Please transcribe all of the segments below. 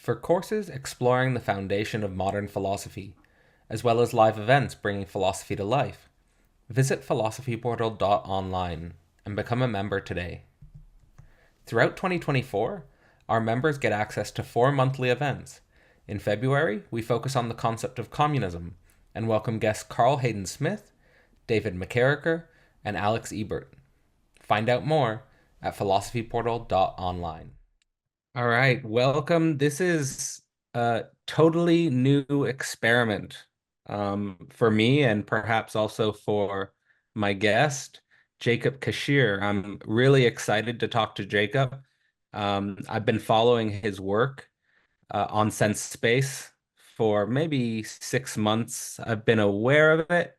For courses exploring the foundation of modern philosophy, as well as live events bringing philosophy to life, visit philosophyportal.online and become a member today. Throughout 2024, our members get access to 4 monthly events. In February, we focus on the concept of communism and welcome guests Carl Hayden Smith, David McCarricker, and Alex Ebert. Find out more at philosophyportal.online. All right, welcome. This is a totally new experiment for me and perhaps also for my guest, Jacob Kishere. I'm really excited to talk to Jacob. I've been following his work on Sensespace for maybe 6 months. I've been aware of it,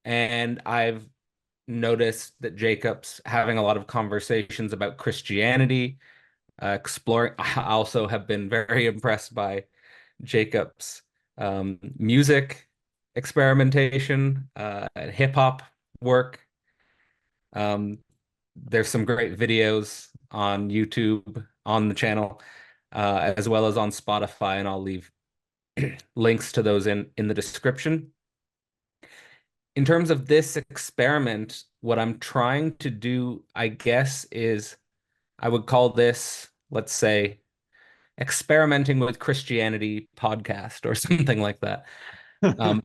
and I've noticed that Jacob's having a lot of conversations about Christianity, exploring. I also have been very impressed by Jacob's music experimentation, hip hop work. Um, there's some great videos on YouTube on the channel, as well as on Spotify, and I'll leave links to those in the description. In terms of this experiment, what I'm trying to do, I guess, is I would call this, let's say, experimenting with Christianity podcast or something like that.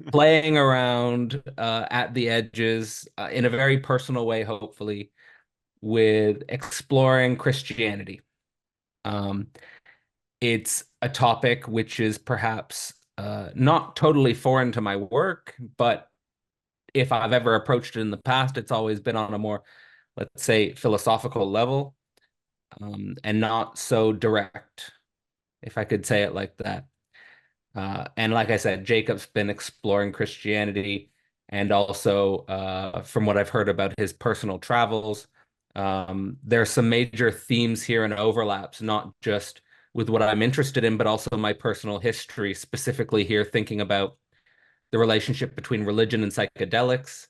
Playing around at the edges in a very personal way, hopefully, with exploring Christianity. Um, it's a topic which is perhaps not totally foreign to my work, but if I've ever approached it in the past, it's always been on a more, let's say, philosophical level, and not so direct, if I could say it like that. And like I said, Jacob's been exploring Christianity, and also, from what I've heard about his personal travels, there are some major themes here and overlaps, not just with what I'm interested in, but also my personal history, specifically here, thinking about the relationship between religion and psychedelics,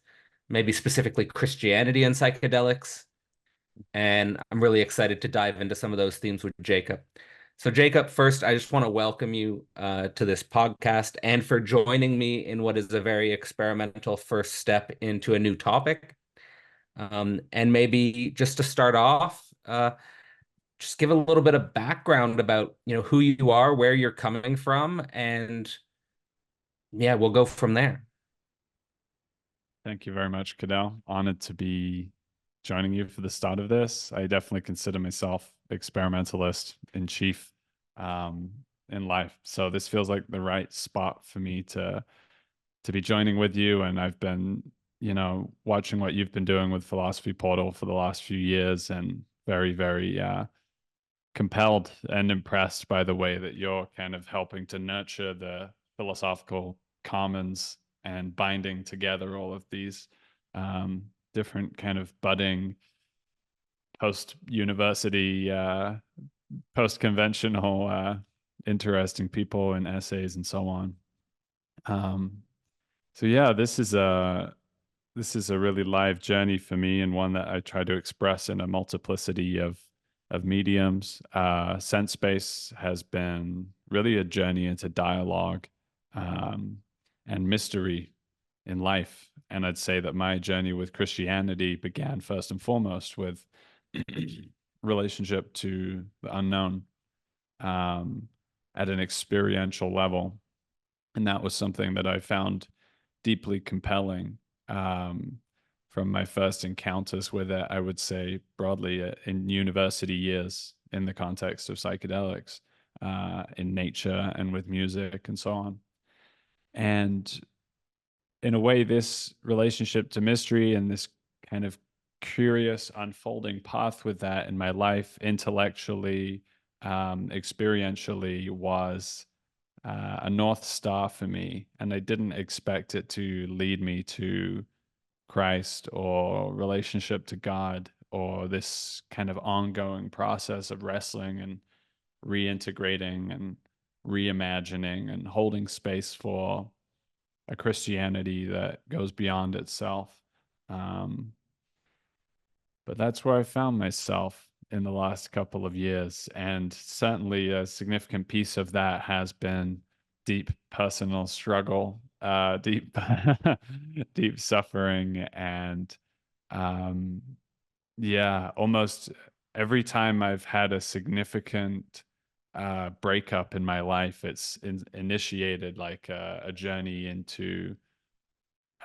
maybe specifically Christianity and psychedelics. And I'm really excited to dive into some of those themes with Jacob. So, Jacob, first, I just want to welcome you to this podcast and for joining me in what is a very experimental first step into a new topic. And maybe just to start off, just give a little bit of background about, who you are, where you're coming from, and yeah, we'll go from there. Thank you very much, Cadell. Honored to be joining you for the start of this. I definitely consider myself experimentalist in chief in life. So this feels like the right spot for me to be joining with you. And I've been, watching what you've been doing with Philosophy Portal for the last few years, and very, very compelled and impressed by the way that you're kind of helping to nurture the philosophical commons and binding together all of these different kind of budding post-university, post-conventional, interesting people and essays and so on. So yeah, this is a really live journey for me, and one that I try to express in a multiplicity of mediums. Sensespace has been really a journey into dialogue and mystery in life. And I'd say that my journey with Christianity began first and foremost with relationship to the unknown um, at an experiential level. And that was something that I found deeply compelling from my first encounters with it, I would say broadly in university years in the context of psychedelics, in nature and with music and so on. And in a way, this relationship to mystery and this kind of curious unfolding path with that in my life, intellectually, experientially, was a North Star for me. And I didn't expect it to lead me to Christ or relationship to God, or this kind of ongoing process of wrestling and reintegrating and reimagining and holding space for a Christianity that goes beyond itself. Um, but that's where I found myself. in the last couple of years. And certainly a significant piece of that has been deep personal struggle, deep, deep suffering. And um, yeah, almost every time I've had a significant breakup in my life, it's initiated like a journey into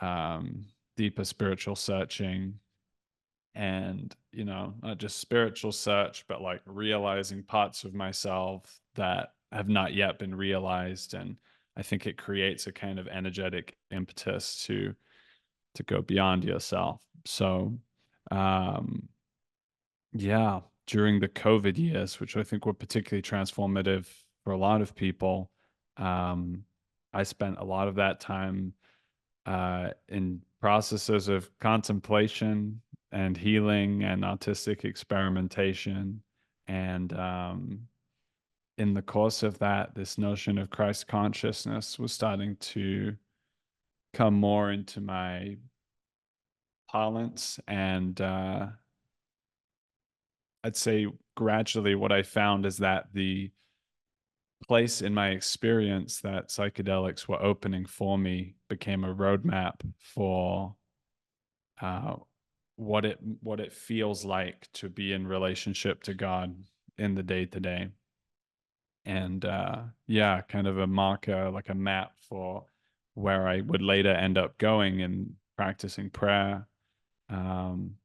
um, deeper spiritual searching, and not just spiritual search, but like realizing parts of myself that have not yet been realized. And I think it creates a kind of energetic impetus to go beyond yourself. So um yeah, during the COVID years, which I think were particularly transformative for a lot of people, um I spent a lot of that time in processes of contemplation and healing and artistic experimentation. And in the course of that, this notion of Christ consciousness was starting to come more into my parlance. And I'd say gradually what I found is that the place in my experience that psychedelics were opening for me became a roadmap for uh, what it feels like to be in relationship to God in the day to day. And yeah, kind of a marker, like a map for where I would later end up going and practicing prayer. Um,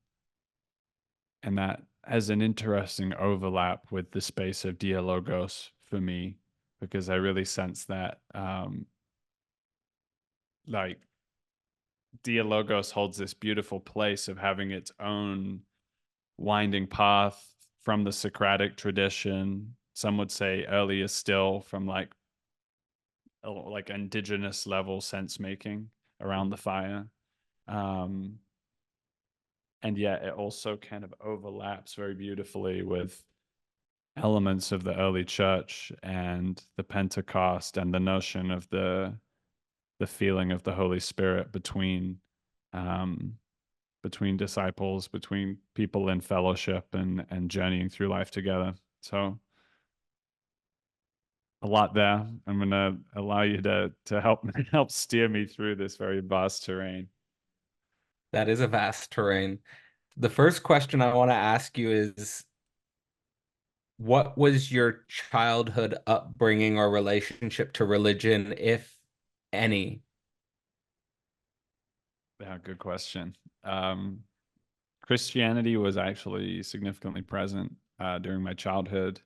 and that has an interesting overlap with the space of dialogos for me, because I really sense that like dialogos holds this beautiful place of having its own winding path from the Socratic tradition. Some would say earlier still, from like indigenous level sense making around the fire. Um, and yet it also kind of overlaps very beautifully with elements of the early church and the Pentecost, and the notion of the feeling of the Holy Spirit um, between disciples, between people in fellowship and journeying through life together. So a lot there. I'm going to allow you to help steer me through this very vast terrain. That is a vast terrain. The first question I want to ask you is, what was your childhood upbringing or relationship to religion, if any? Yeah, good question. Um, Christianity was actually significantly present during my childhood.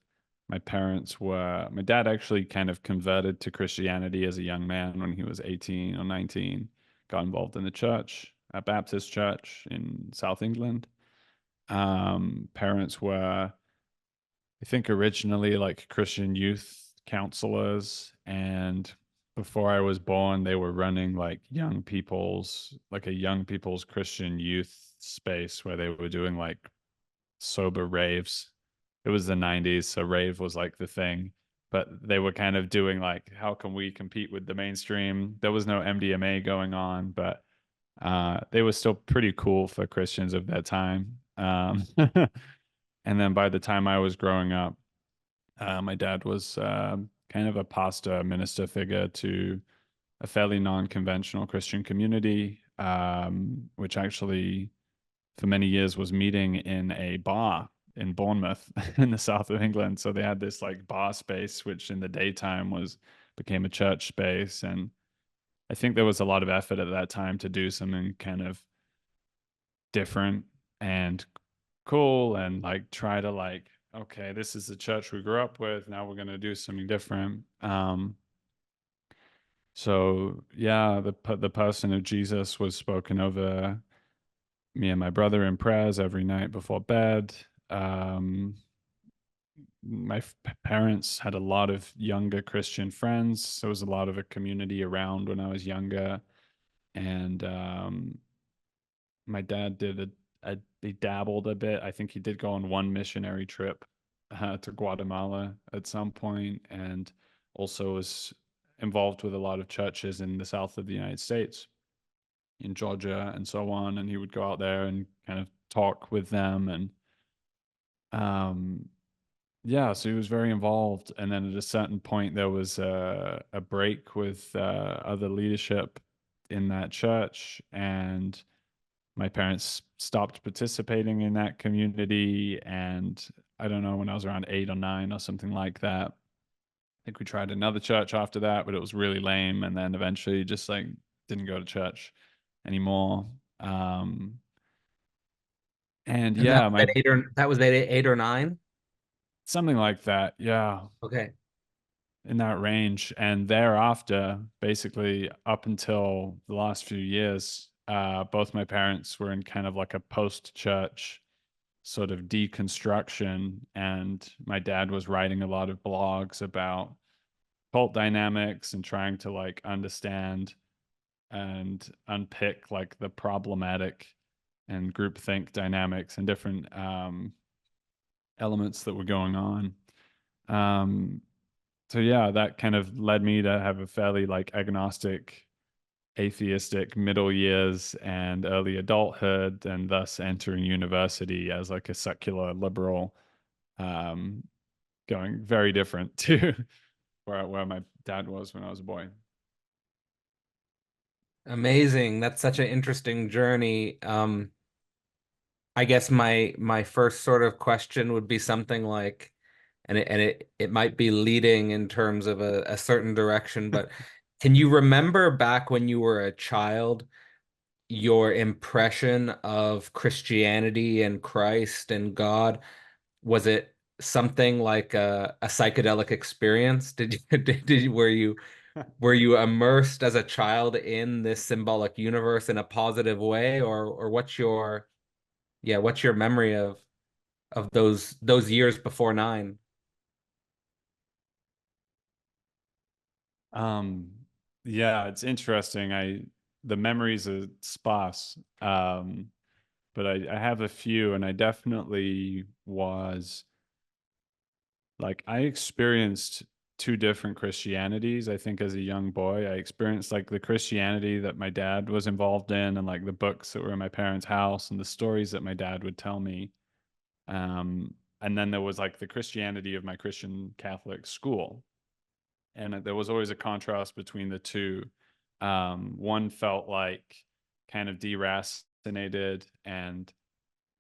My dad actually kind of converted to Christianity as a young man when he was 18 or 19, got involved in the church, a Baptist church in South England. Parents were, I think, originally like Christian youth counselors. And before I was born, they were running like a young people's Christian youth space where they were doing like sober raves. It was the 90s, so rave was like the thing. But they were kind of doing like, how can we compete with the mainstream? There was no MDMA going on, but they were still pretty cool for Christians of that time. And then by the time I was growing up, my dad was kind of a pastor, minister figure to a fairly non-conventional Christian community, which actually for many years was meeting in a bar in Bournemouth in the south of England. So they had this like bar space, which in the daytime was became a church space. And I think there was a lot of effort at that time to do something kind of different and cool, and like try to like, okay, this is the church we grew up with, now we're going to do something different. So yeah, the person of Jesus was spoken over me and my brother in prayers every night before bed. My parents had a lot of younger Christian friends. There was a lot of a community around when I was younger. And my dad he dabbled a bit. I think he did go on one missionary trip to Guatemala at some point, and also was involved with a lot of churches in the south of the United States, in Georgia and so on. And he would go out there and kind of talk with them. And Um, yeah, so he was very involved. And then at a certain point, there was a break with other leadership in that church, and my parents stopped participating in that community. And I don't know, when I was around 8 or 9 or something like that, I think we tried another church after that, but it was really lame. And then eventually just like didn't go to church anymore. Um, and And that yeah, was my at that was at 8 or 9? something like that. Yeah, Okay. in that range. And thereafter, basically up until the last few years, both my parents were in kind of like a post church sort of deconstruction. And my dad was writing a lot of blogs about cult dynamics and trying to like understand and unpick like the problematic and groupthink dynamics and different elements that were going on. Um, so yeah, that kind of led me to have a fairly like agnostic, atheistic middle years and early adulthood, and thus entering university as like a secular liberal, um, going very different to where my dad was when I was a boy. Amazing. That's such an interesting journey. I guess my first sort of question would be something like, and it might be leading in terms of a certain direction, but can you remember back when you were a child, your impression of Christianity and Christ and God? Was it something like a psychedelic experience? Did you were you immersed as a child in this symbolic universe in a positive way, or what's your yeah, what's your memory of those years before 9? Um, yeah, it's interesting. The memories are sparse, but I have a few, and I definitely was like I experienced two different Christianities. I think as a young boy, I experienced like the Christianity that my dad was involved in, and like the books that were in my parents' house, and the stories that my dad would tell me. And then there was like the Christianity of my Christian Catholic school, and there was always a contrast between the two. One felt like kind of deracinated, and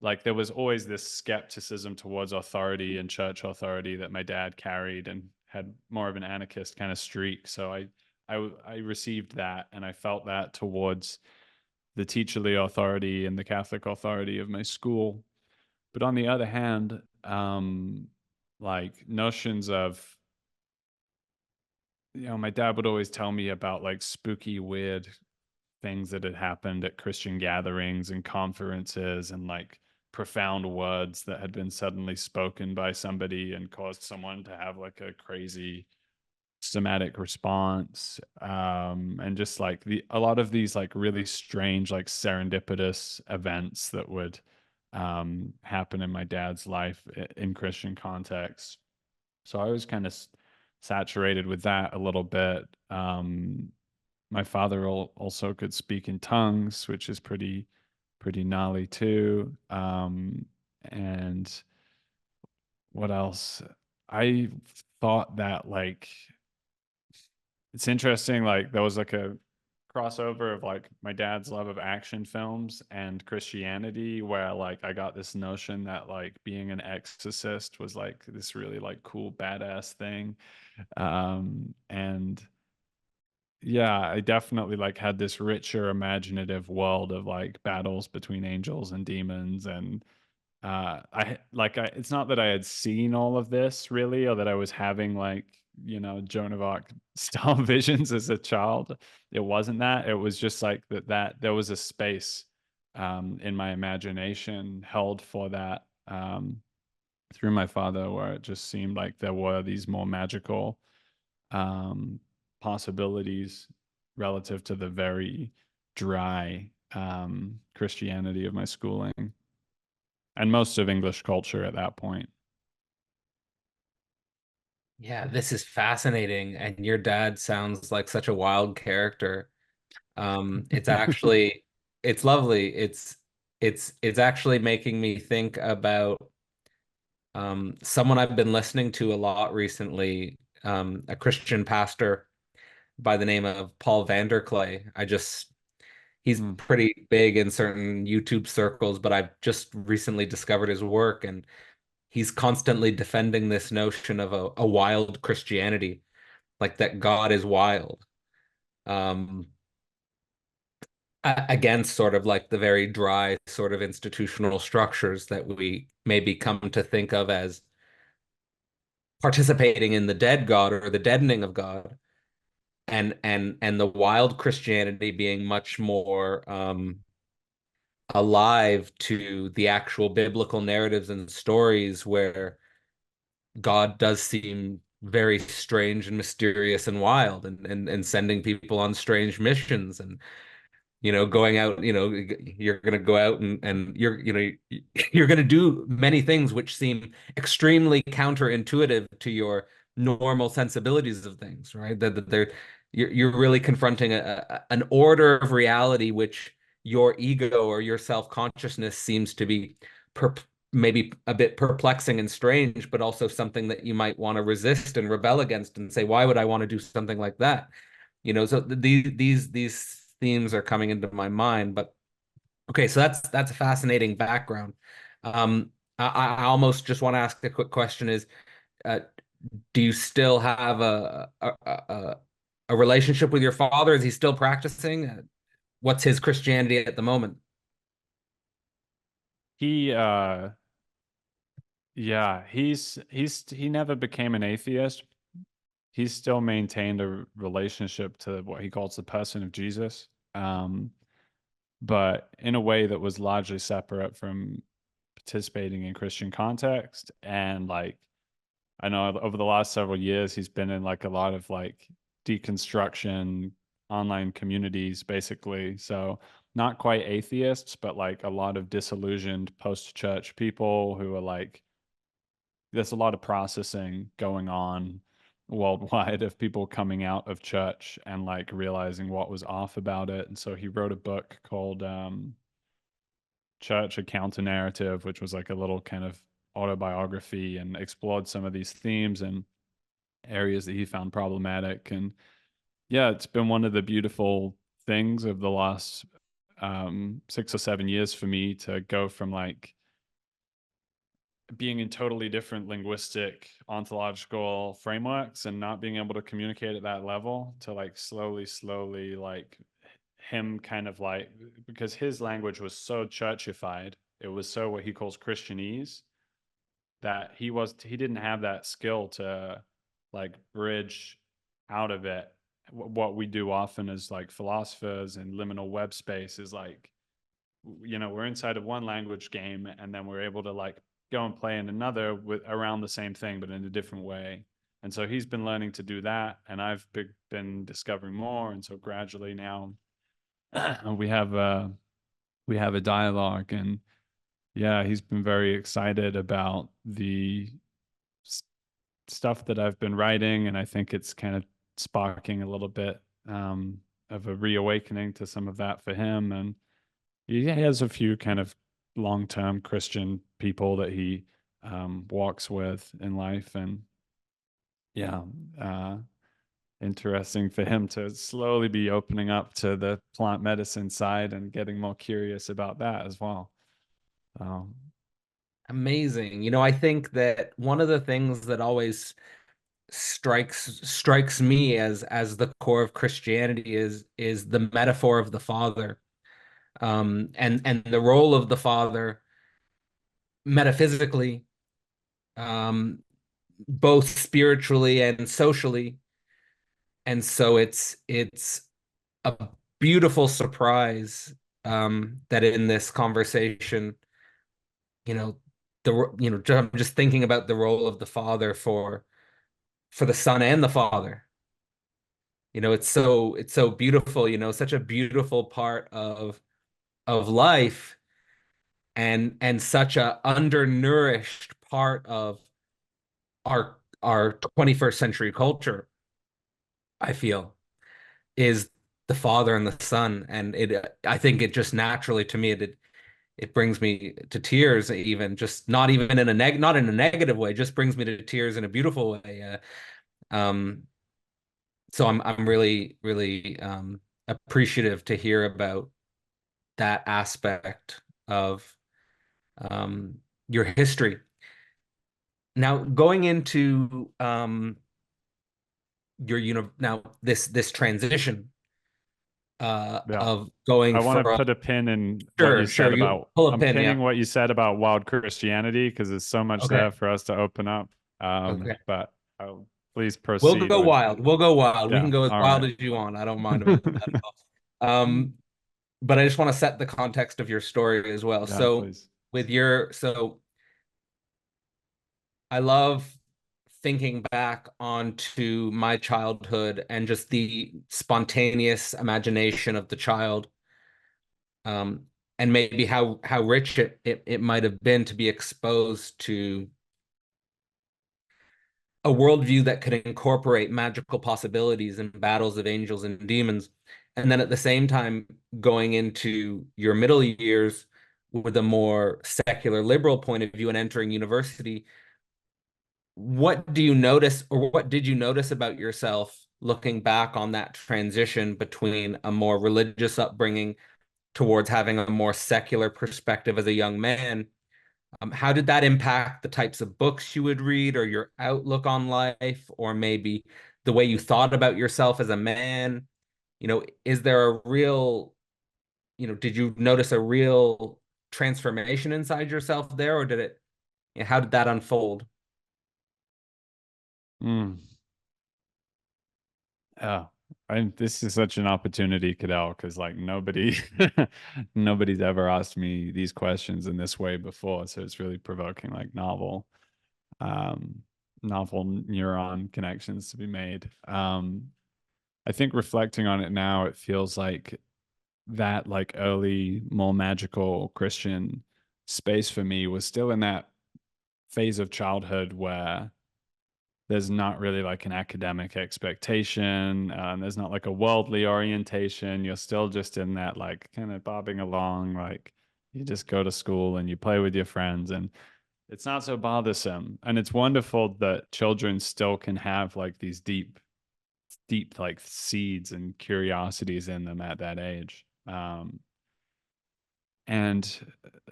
like there was always this skepticism towards authority and church authority that my dad carried, and had more of an anarchist kind of streak. So I received that, and I felt that towards the teacherly authority and the Catholic authority of my school. But on the other hand, like notions of, my dad would always tell me about like spooky, weird things that had happened at Christian gatherings and conferences, and like profound words that had been suddenly spoken by somebody and caused someone to have like a crazy somatic response. And just like a lot of these like really strange, like serendipitous events that would happen in my dad's life in Christian context. So I was kind of saturated with that a little bit. My father also could speak in tongues, which is pretty gnarly too. And what else? I thought that like it's interesting. Like there was like a crossover of like my dad's love of action films and Christianity, where like I got this notion that like being an exorcist was like this really like cool badass thing. And yeah, I definitely like had this richer imaginative world of like battles between angels and demons. And I it's not that I had seen all of this really, or that I was having like, Joan of Arc style visions as a child. It wasn't that. It was just like that there was a space in my imagination held for that, through my father, where it just seemed like there were these more magical um, possibilities relative to the very dry Christianity of my schooling and most of English culture at that point. Yeah, this is fascinating, and your dad sounds like such a wild character. It's actually it's lovely. It's actually making me think about Someone I've been listening to a lot recently, a Christian pastor by the name of Paul Vanderklay. He's Hmm. pretty big in certain YouTube circles, but I've just recently discovered his work, and he's constantly defending this notion of a wild Christianity, like that God is wild, um, against sort of like the very dry sort of institutional structures that we maybe come to think of as participating in the dead God or the deadening of God, and the wild Christianity being much more alive to the actual biblical narratives and stories where God does seem very strange and mysterious and wild, and sending people on strange missions, and going out, you're going to go out, and you're going to do many things which seem extremely counterintuitive to your normal sensibilities of things, right? That they're you're really confronting an order of reality which your ego or your self-consciousness seems to be per maybe a bit perplexing and strange, but also something that you might want to resist and rebel against and say, why would I want to do something like that? So these themes are coming into my mind. But okay, so that's a fascinating background. I almost just want to ask a quick question: is uh, do you still have a relationship with your father? Is he still practicing? What's his Christianity at the moment? He yeah, he never became an atheist. He's still maintained a relationship to what he calls the person of Jesus. But in a way that was largely separate from participating in Christian context. And like, I know over the last several years, he's been in like a lot of like deconstruction online communities, basically. So not quite atheists, but like a lot of disillusioned post church people who are like, there's a lot of processing going on worldwide of people coming out of church and like realizing what was off about it. And so he wrote a book called Church, a Counter Narrative, which was like a little kind of autobiography, and explored some of these themes and areas that he found problematic. And yeah, it's been one of the beautiful things of the last 6 or 7 years for me to go from like being in totally different linguistic ontological frameworks and not being able to communicate at that level to like slowly like him kind of like, because his language was so churchified, it was so what he calls Christianese, that he didn't have that skill to like bridge out of it. What we do often as like philosophers in liminal web space is like, we're inside of one language game and then we're able to like go and play in another with around the same thing but in a different way. And so he's been learning to do that, and I've been discovering more. And so gradually now we have a dialogue. And yeah, he's been very excited about the stuff that I've been writing, and I think it's kind of sparking a little bit of a reawakening to some of that for him. And he has a few kind of long-term Christian people that he walks with in life. And yeah, uh, interesting for him to slowly be opening up to the plant medicine side and getting more curious about that as well. Um, Amazing. I think that one of the things that always strikes me as the core of Christianity is the metaphor of the Father, and the role of the Father metaphysically, um, both spiritually and socially. And so it's a beautiful surprise, that in this conversation, you know, I'm just thinking about the role of the Father for the Son and the Father. It's so beautiful, such a beautiful part of life, and such a undernourished part of our 21st century culture, I feel, is the Father and the Son. And I think it just naturally, to me, it brings me to tears, even just not even in a not in a negative way, just brings me to tears in a beautiful way. Um, so I'm really really appreciative to hear about that aspect of your history. Now, going into now this transition Yeah. of going I want to from put a pin in what you sure, said sure, you about, pull a I'm pin, yeah. pinning what you said about wild Christianity because there's so much Okay, there for us to open up. okay. But please We'll proceed go with, wild. We'll go wild. We can yeah, go as all wild right. as you want. I don't mind about that at all. But I just want to set the context of your story as well. Yeah, So please. so I love thinking back onto my childhood and just the spontaneous imagination of the child, um, and maybe how rich it might have been to be exposed to a worldview that could incorporate magical possibilities and battles of angels and demons. And then at the same time, going into your middle years with a more secular liberal point of view and entering university, what do you notice, or what did you notice about yourself looking back on that transition between a more religious upbringing towards having a more secular perspective as a young man? How did that impact the types of books you would read, or your outlook on life, or maybe the way you thought about yourself as a man? Is there a real, did you notice a real transformation inside yourself there, or how did that unfold? Mm. Oh, this is such an opportunity, Cadell, because like nobody's ever asked me these questions in this way before. So it's really provoking, like um, novel neuron connections to be made. I think reflecting on it now, it feels like that like early, more magical Christian space for me was still in that phase of childhood where there's not really like an academic expectation. There's not like a worldly orientation. You're still just in that like kind of bobbing along, like you just go to school and you play with your friends and it's not so bothersome. And it's wonderful that children still can have like these deep like seeds and curiosities in them at that age. And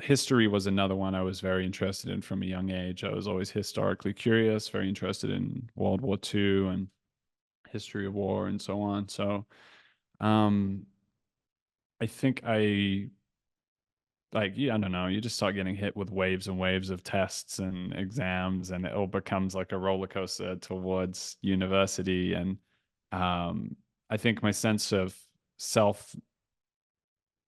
history was another one I was very interested in from a young age. I was always historically curious, very interested in World War II and history of war and so on. So um, I think yeah, I don't know, you just start getting hit with waves and waves of tests and exams, and it all becomes like a roller coaster towards university. And I think my sense of self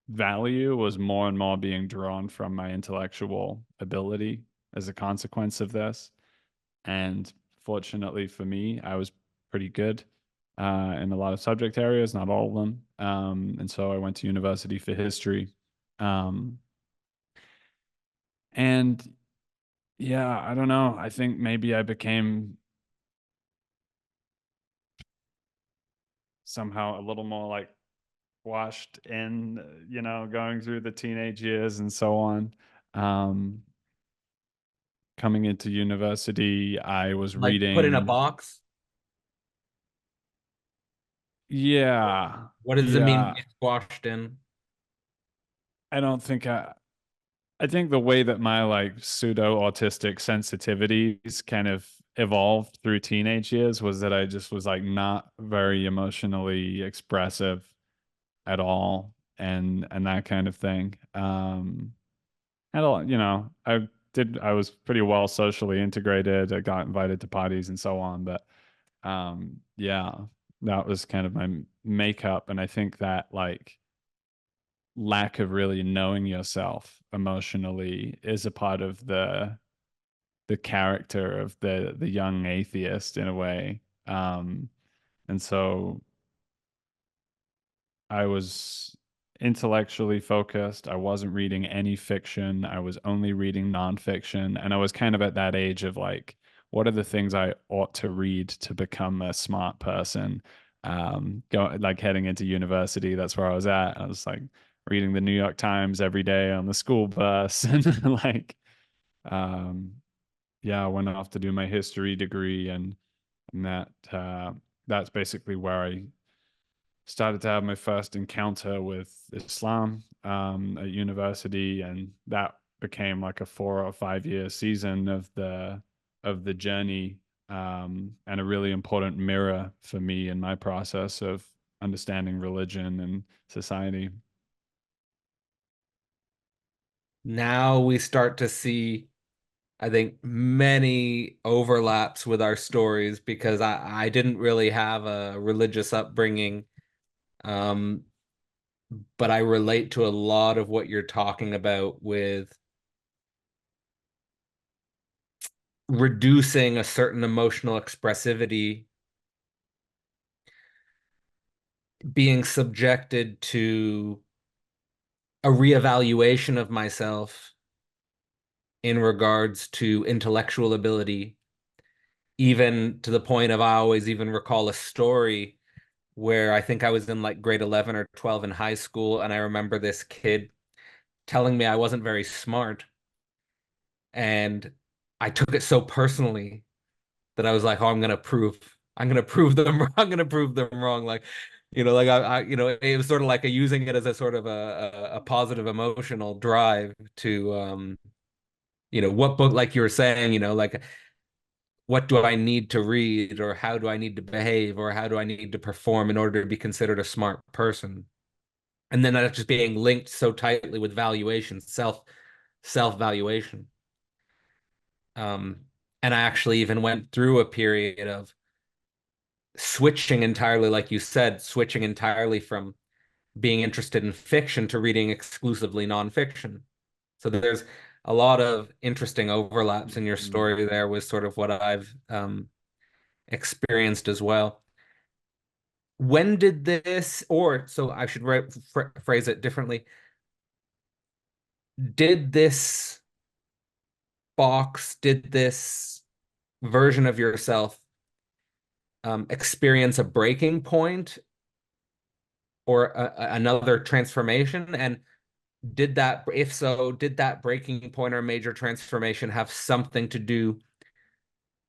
value was more and more being drawn from my intellectual ability as a consequence of this. And fortunately for me, I was pretty good in a lot of subject areas, not all of them. And so I went to university for history. Um, and yeah, I don't know. I think maybe I became somehow a little more like washed in, going through the teenage years and so on. Um, Coming into university, I was Like put in a reading. box? Yeah, What does it mean to yeah. get squashed in? I don't think I think the way that my like pseudo autistic sensitivities kind of evolved through teenage years was that I just was like not very emotionally expressive at all, and that kind of thing. And I was pretty well socially integrated. I got invited to parties and so on, but yeah, that was kind of my makeup. And I think that like lack of really knowing yourself emotionally is a part of the character of the young atheist in a way. And so I was intellectually focused. I wasn't reading any fiction. I was only reading nonfiction. And I was kind of at that age of like, what are the things I ought to read to become a smart person? Go like heading into university, that's where I was at. I was like, reading the New York Times every day on the school bus and like um yeah, I went off to do my history degree, and that's basically where I started to have my first encounter with Islam at university, and that became like a 4 or 5 year season of the journey, and a really important mirror for me in my process of understanding religion and society. Now we start to see, I think, many overlaps with our stories because I didn't really have a religious upbringing, um, but I relate to a lot of what you're talking about with reducing a certain emotional expressivity, being subjected to a reevaluation of myself in regards to intellectual ability, even to the point of I always even recall a story where I think I was in like grade 11 or 12 in high school, and I remember this kid telling me I wasn't very smart, and I took it so personally that I was like, "Oh, I'm gonna prove them, I'm gonna prove them wrong." Like, like it was sort of like using it as a sort of a positive emotional drive to, what book, like you were saying, like what do I need to read, or how do I need to behave, or how do I need to perform in order to be considered a smart person? And then that's just being linked so tightly with valuation, self valuation. Um, and I actually even went through a period of switching entirely, like you said, switching entirely from being interested in fiction to reading exclusively nonfiction. So there's a lot of interesting overlaps in your Mm. story there with sort of what I've experienced as well. When did this, or so I should phrase it differently, did this did this version of yourself experience a breaking point or another transformation? And did that, if so, did that breaking point or major transformation have something to do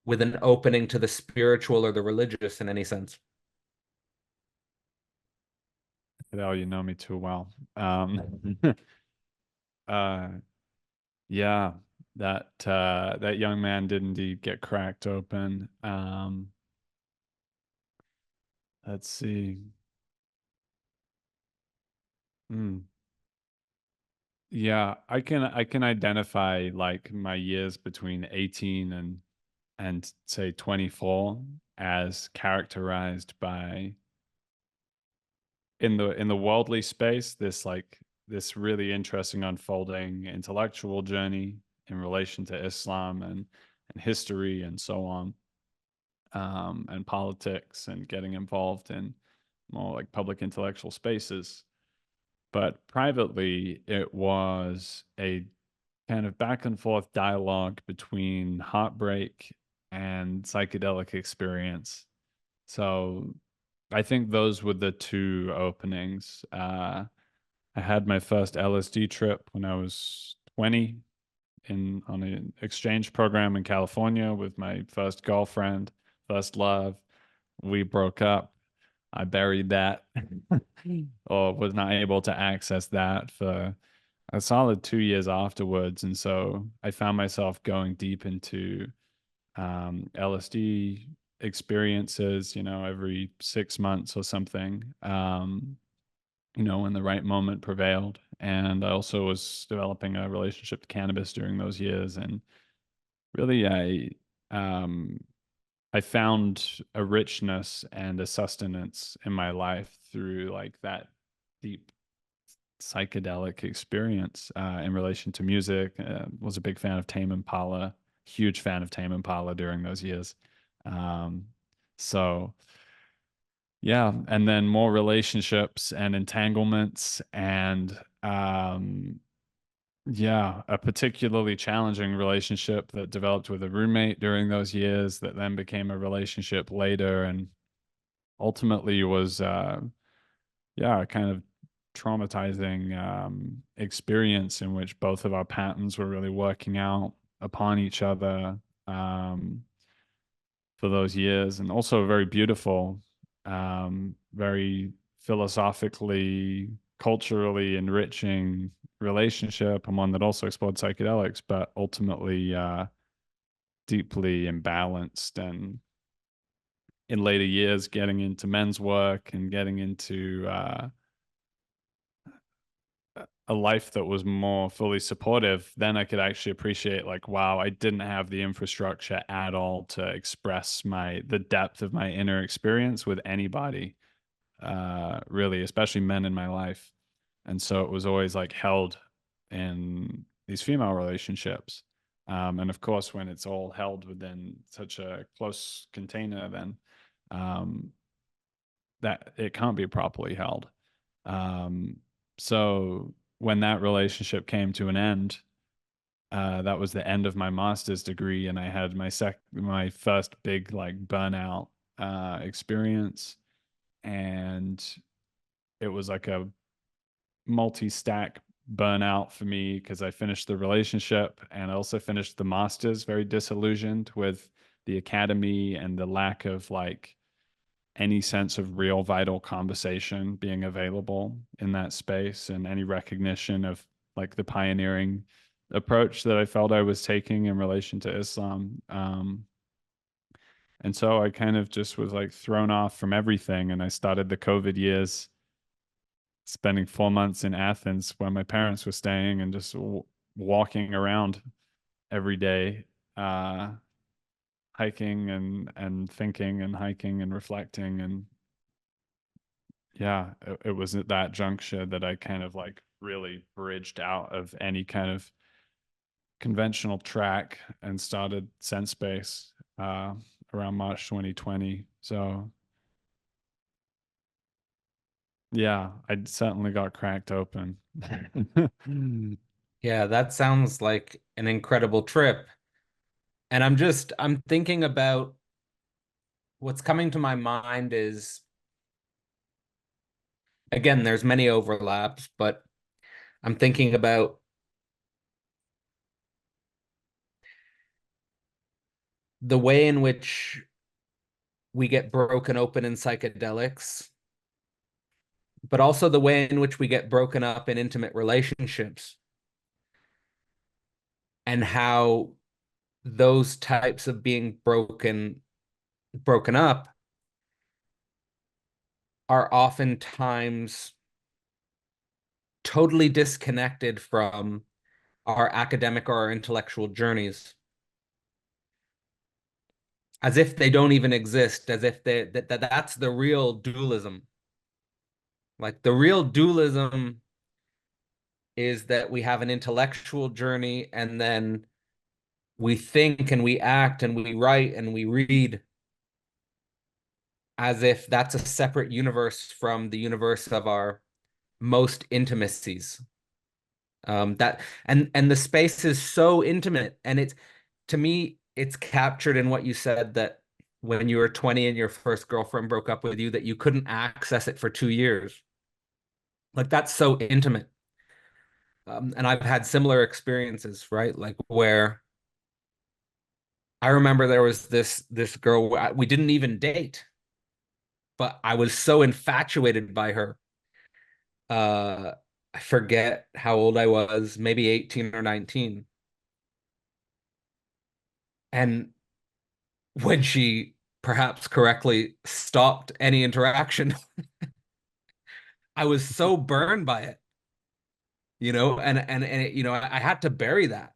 with an opening to the spiritual or the religious in any sense? Oh, you know me too well. uh, yeah, that young man did indeed get cracked open. Let's see. Hmm. Yeah, I can identify like my years between 18 and say 24 as characterized by, in the worldly space, this really interesting unfolding intellectual journey in relation to Islam and history and so on, and politics, and getting involved in more like public intellectual spaces. But privately, it was a kind of back and forth dialogue between heartbreak and psychedelic experience. So I think those were the two openings. I had my first LSD trip when I was 20 on an exchange program in California with my first girlfriend, first love. We broke up. I buried that or was not able to access that for a solid 2 years afterwards. And so I found myself going deep into LSD experiences, every 6 months or something, when the right moment prevailed. And I also was developing a relationship to cannabis during those years. And really, um, I found a richness and a sustenance in my life through like that deep psychedelic experience in relation to music. Was a big fan of Tame Impala, huge fan of Tame Impala during those years. Um, so yeah, and then more relationships and entanglements, and yeah, a particularly challenging relationship that developed with a roommate during those years that then became a relationship later, and ultimately was yeah, kind of traumatizing experience in which both of our patterns were really working out upon each other um, for those years, and also a very beautiful, very philosophically, culturally enriching relationship, and one that also explored psychedelics, but ultimately deeply imbalanced. And in later years, getting into men's work and getting into a life that was more fully supportive, then I could actually appreciate, like, wow, I didn't have the infrastructure at all to express the depth of my inner experience with anybody, really, especially men in my life. And so it was always like held in these female relationships. And of course, when it's all held within such a close container, then um, that it can't be properly held. Um, so when that relationship came to an end, that was the end of my master's degree, and I had my first big like burnout experience, and it was like a multi-stack burnout for me because I finished the relationship and I also finished the master's very disillusioned with the academy and the lack of like any sense of real vital conversation being available in that space, and any recognition of like the pioneering approach that I felt I was taking in relation to Islam. And so I kind of just was like thrown off from everything. And I started the COVID years spending 4 months in Athens where my parents were staying, and just walking around every day, uh, hiking and thinking and hiking and reflecting. And yeah, it was at that juncture that I kind of like really bridged out of any kind of conventional track and started Sensespace around March 2020. So yeah, I certainly got cracked open. Yeah, that sounds like an incredible trip. And I'm thinking about what's coming to my mind is, again, there's many overlaps, but I'm thinking about the way in which we get broken open in psychedelics, but also the way in which we get broken up in intimate relationships, and how those types of being broken up are oftentimes totally disconnected from our academic or our intellectual journeys, as if they don't even exist, as if that's the real dualism. Like the real dualism is that we have an intellectual journey, and then we think and we act and we write and we read, as if that's a separate universe from the universe of our most intimacies. That and the space is so intimate, and it's, to me, it's captured in what you said, that when you were 20 and your first girlfriend broke up with you, that you couldn't access it for 2 years. Like that's so intimate. And I've had similar experiences, right? Like where I remember there was this girl, we didn't even date, but I was so infatuated by her. I forget how old I was, maybe 18 or 19. And when she perhaps correctly stopped any interaction, I was so burned by it, and I had to bury that.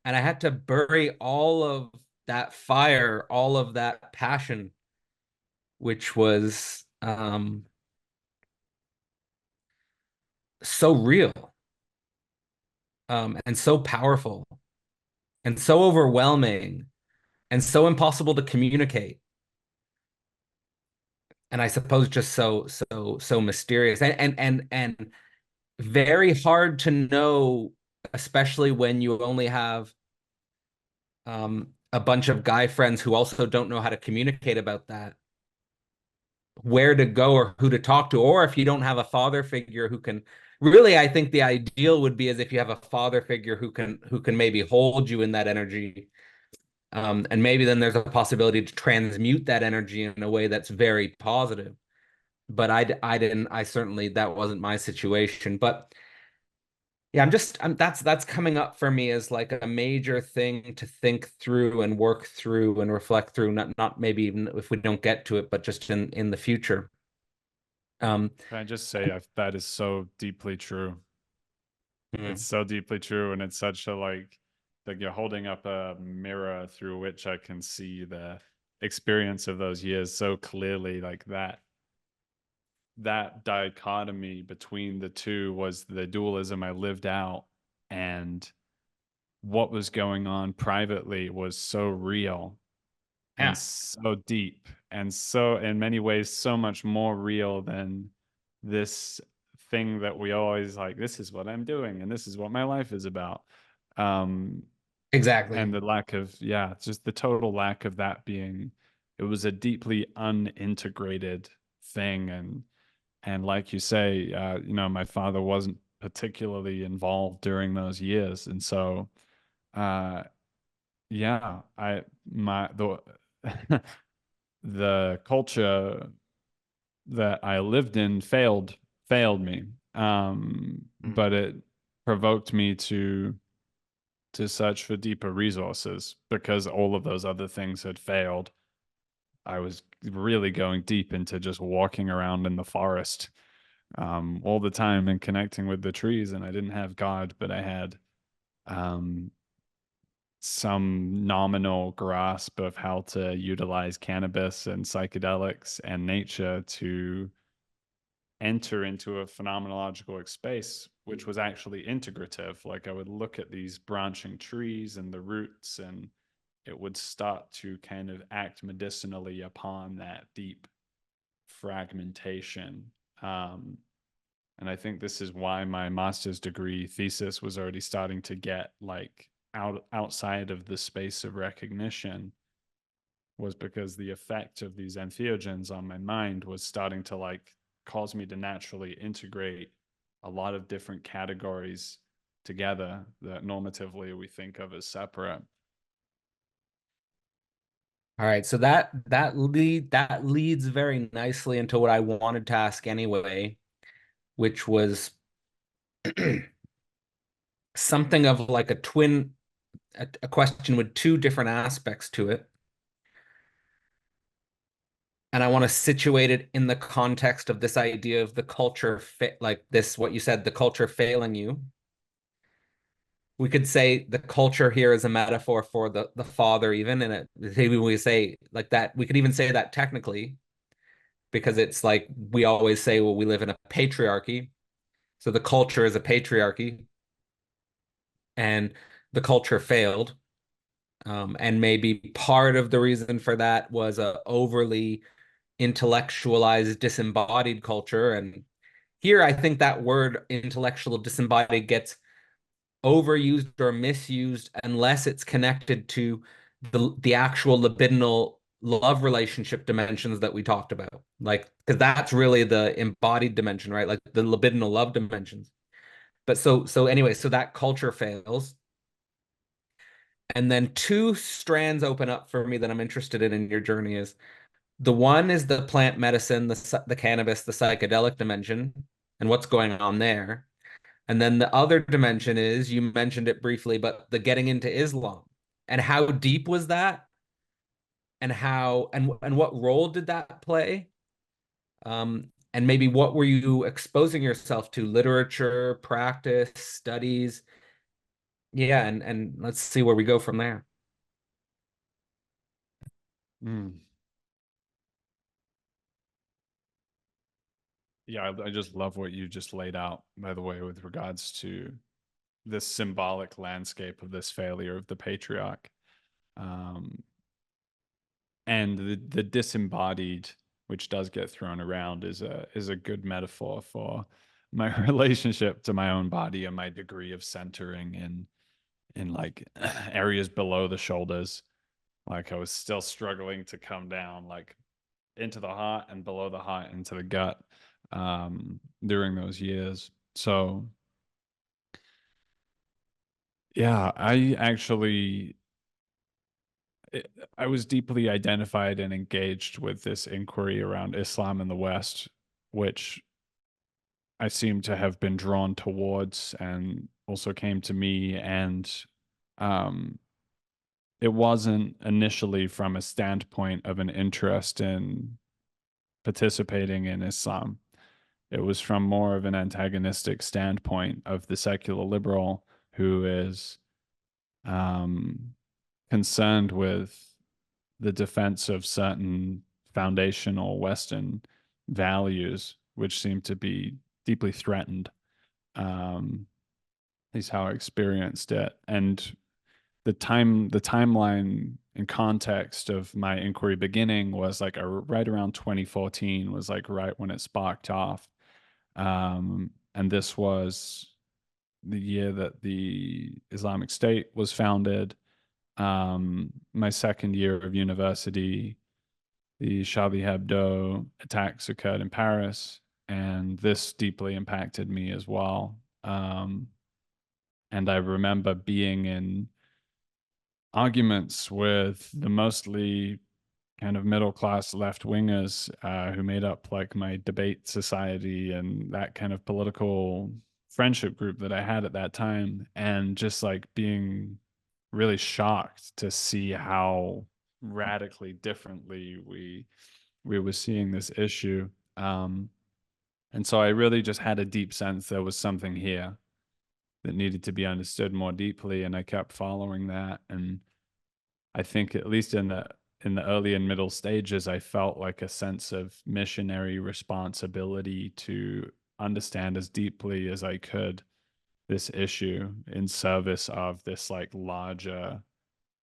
And I had to bury all of that fire, all of that passion, which was so real, and so powerful and so overwhelming and so impossible to communicate. And I suppose just so mysterious, and very hard to know, especially when you only have a bunch of guy friends who also don't know how to communicate about that. where to go or who to talk to, or if you don't have a father figure who can really, I think the ideal would be as if you have a father figure who can maybe hold you in that energy. And maybe then there's a possibility to transmute that energy in a way that's very positive. But I didn't, I certainly, that wasn't my situation. But yeah, that's coming up for me as like a major thing to think through and work through and reflect through, not maybe even if we don't get to it, but just in the future. Um, Can I just say that is so deeply true. It's mm, so deeply true, and it's such a like you're holding up a mirror through which I can see the experience of those years so clearly. Like that dichotomy between the two was the dualism I lived out, and what was going on privately was so real and yeah, so deep and so in many ways so much more real than this thing that we always like, this is what I'm doing and this is what my life is about. um exactly. and the lack of, yeah, just the total lack of that being, it was a deeply unintegrated thing. And like you say, my father wasn't particularly involved during those years, and so uh yeah, I my the the culture that I lived in failed me. Mm. But it provoked me to search for deeper resources because all of those other things had failed. I was really going deep into just walking around in the forest all the time and connecting with the trees, and I didn't have God, but I had um, some nominal grasp of how to utilize cannabis and psychedelics and nature to enter into a phenomenological space, which was actually integrative. Like I would look at these branching trees and the roots, and it would start to kind of act medicinally upon that deep fragmentation. Um, and I think this is why my master's degree thesis was already starting to get like outside of the space of recognition, was because the effect of these entheogens on my mind was starting to like cause me to naturally integrate a lot of different categories together that normatively we think of as separate. All right, so that leads very nicely into what I wanted to ask anyway, which was something of like a question with two different aspects to it. And I want to situate it in the context of this idea of the culture like this, what you said, the culture failing you. We could say the culture here is a metaphor for the father, even, and maybe we say like that. We could even say that technically, because it's like we always say, well, we live in a patriarchy. So the culture is a patriarchy, and the culture failed. And maybe part of the reason for that was a overly intellectualized, disembodied culture. And here, I think that word intellectual disembodied gets overused or misused unless it's connected to the actual libidinal love relationship dimensions that we talked about. Like, because that's really the embodied dimension, right? Like the libidinal love dimensions. But so anyway, so that culture fails. And then two strands open up for me that I'm interested in your journey is the one is the plant medicine, the cannabis, the psychedelic dimension, and what's going on there. And then the other dimension is, you mentioned it briefly, but the getting into Islam. And how deep was that? And how and what role did that play? And maybe what were you exposing yourself to? Literature, practice, studies? Yeah, and let's see where we go from there. Mm. Yeah, I just love what you just laid out, by the way, with regards to this symbolic landscape of this failure of the patriarch. Um, and the disembodied, which does get thrown around, is a good metaphor for my relationship to my own body and my degree of centering in like areas below the shoulders. Like I was still struggling to come down, like into the heart and below the heart into the gut during those years. So yeah, I was deeply identified and engaged with this inquiry around Islam in the West, which I seem to have been drawn towards and also came to me. And um, it wasn't initially from a standpoint of an interest in participating in Islam. It was from more of an antagonistic standpoint of the secular liberal who is um, concerned with the defense of certain foundational Western values, which seem to be deeply threatened. Um, is how I experienced it, and the timeline and context of my inquiry beginning was like right around 2014 was like right when it sparked off. And this was the year that the Islamic State was founded. My second year of university, the Charlie Hebdo attacks occurred in Paris, and this deeply impacted me as well. And I remember being in arguments with the mostly kind of middle class left wingers who made up like my debate society and that kind of political friendship group that I had at that time, and just like being really shocked to see how radically differently we were seeing this issue. And so I really just had a deep sense there was something here that needed to be understood more deeply, and I kept following that. And I think at least in the early and middle stages, I felt like a sense of missionary responsibility to understand as deeply as I could this issue in service of this like larger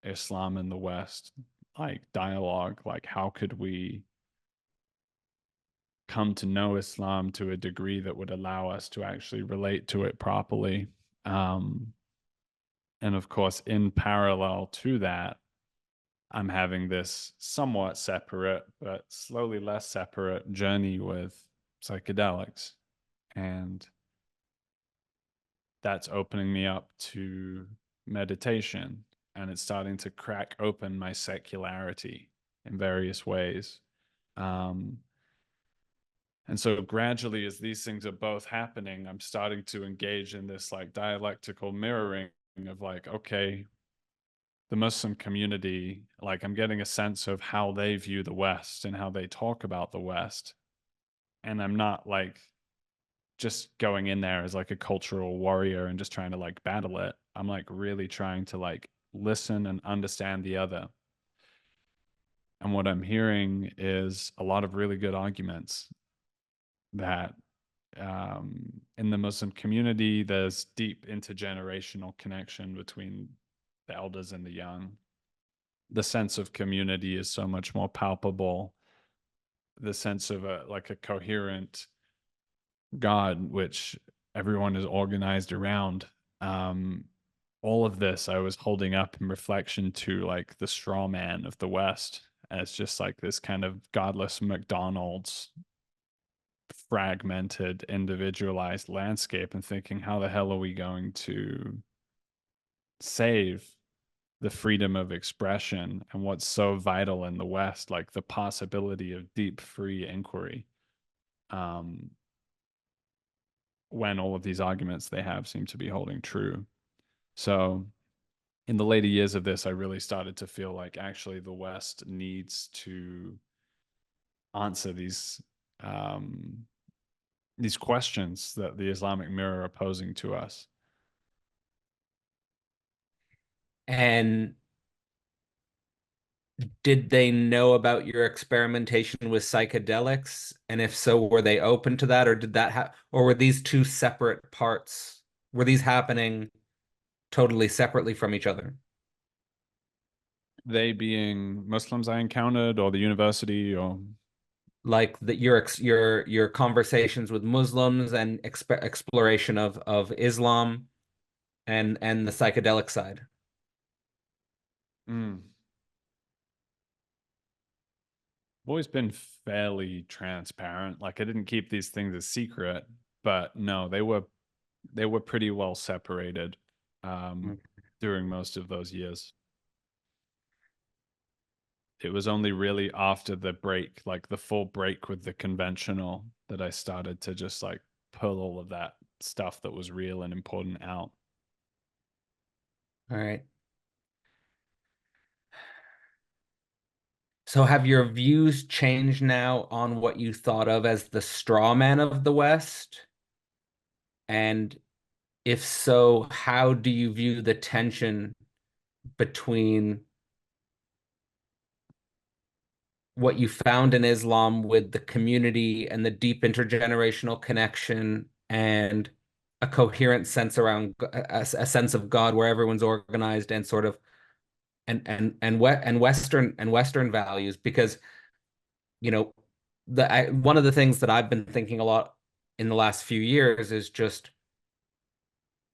Islam in the West like dialogue. Like how could we come to know Islam to a degree that would allow us to actually relate to it properly? Um, and of course, in parallel to that, I'm having this somewhat separate, but slowly less separate journey with psychedelics. And that's opening me up to meditation. And it's starting to crack open my secularity in various ways. Um, and so gradually, as these things are both happening, I'm starting to engage in this like dialectical mirroring of like, okay, the Muslim community, like I'm getting a sense of how they view the West and how they talk about the West. And I'm not like just going in there as like a cultural warrior and just trying to like battle it. I'm like really trying to like listen and understand the other. And what I'm hearing is a lot of really good arguments that in the Muslim community, there's deep intergenerational connection between the elders and the young. The sense of community is so much more palpable. The sense of a like a coherent God, which everyone is organized around. Um, all of this I was holding up in reflection to like the straw man of the West as just like this kind of godless McDonald's fragmented, individualized landscape, and thinking, how the hell are we going to save the freedom of expression and what's so vital in the West, like the possibility of deep free inquiry, um, when all of these arguments they have seem to be holding true. So in the later years of this, I really started to feel like actually the West needs to answer these questions that the Islamic mirror are posing to us. And did they know about your experimentation with psychedelics? And if so, were they open to that, or did that or were these two separate parts? Were these happening totally separately from each other? They being Muslims I encountered, or the university, or Like that your conversations with Muslims and exploration of Islam and the psychedelic side. mm, always been fairly transparent. Like I didn't keep these things a secret, but no, they were pretty well separated Mm. during most of those years. It was only really after the break, like the full break with the conventional, that I started to just like pull all of that stuff that was real and important out. All right. So have your views changed now on what you thought of as the straw man of the West? And if so, how do you view the tension between what you found in Islam with the community and the deep intergenerational connection and a coherent sense around a sense of God where everyone's organized and sort of and Western values? Because you know one of the things that I've been thinking a lot in the last few years is just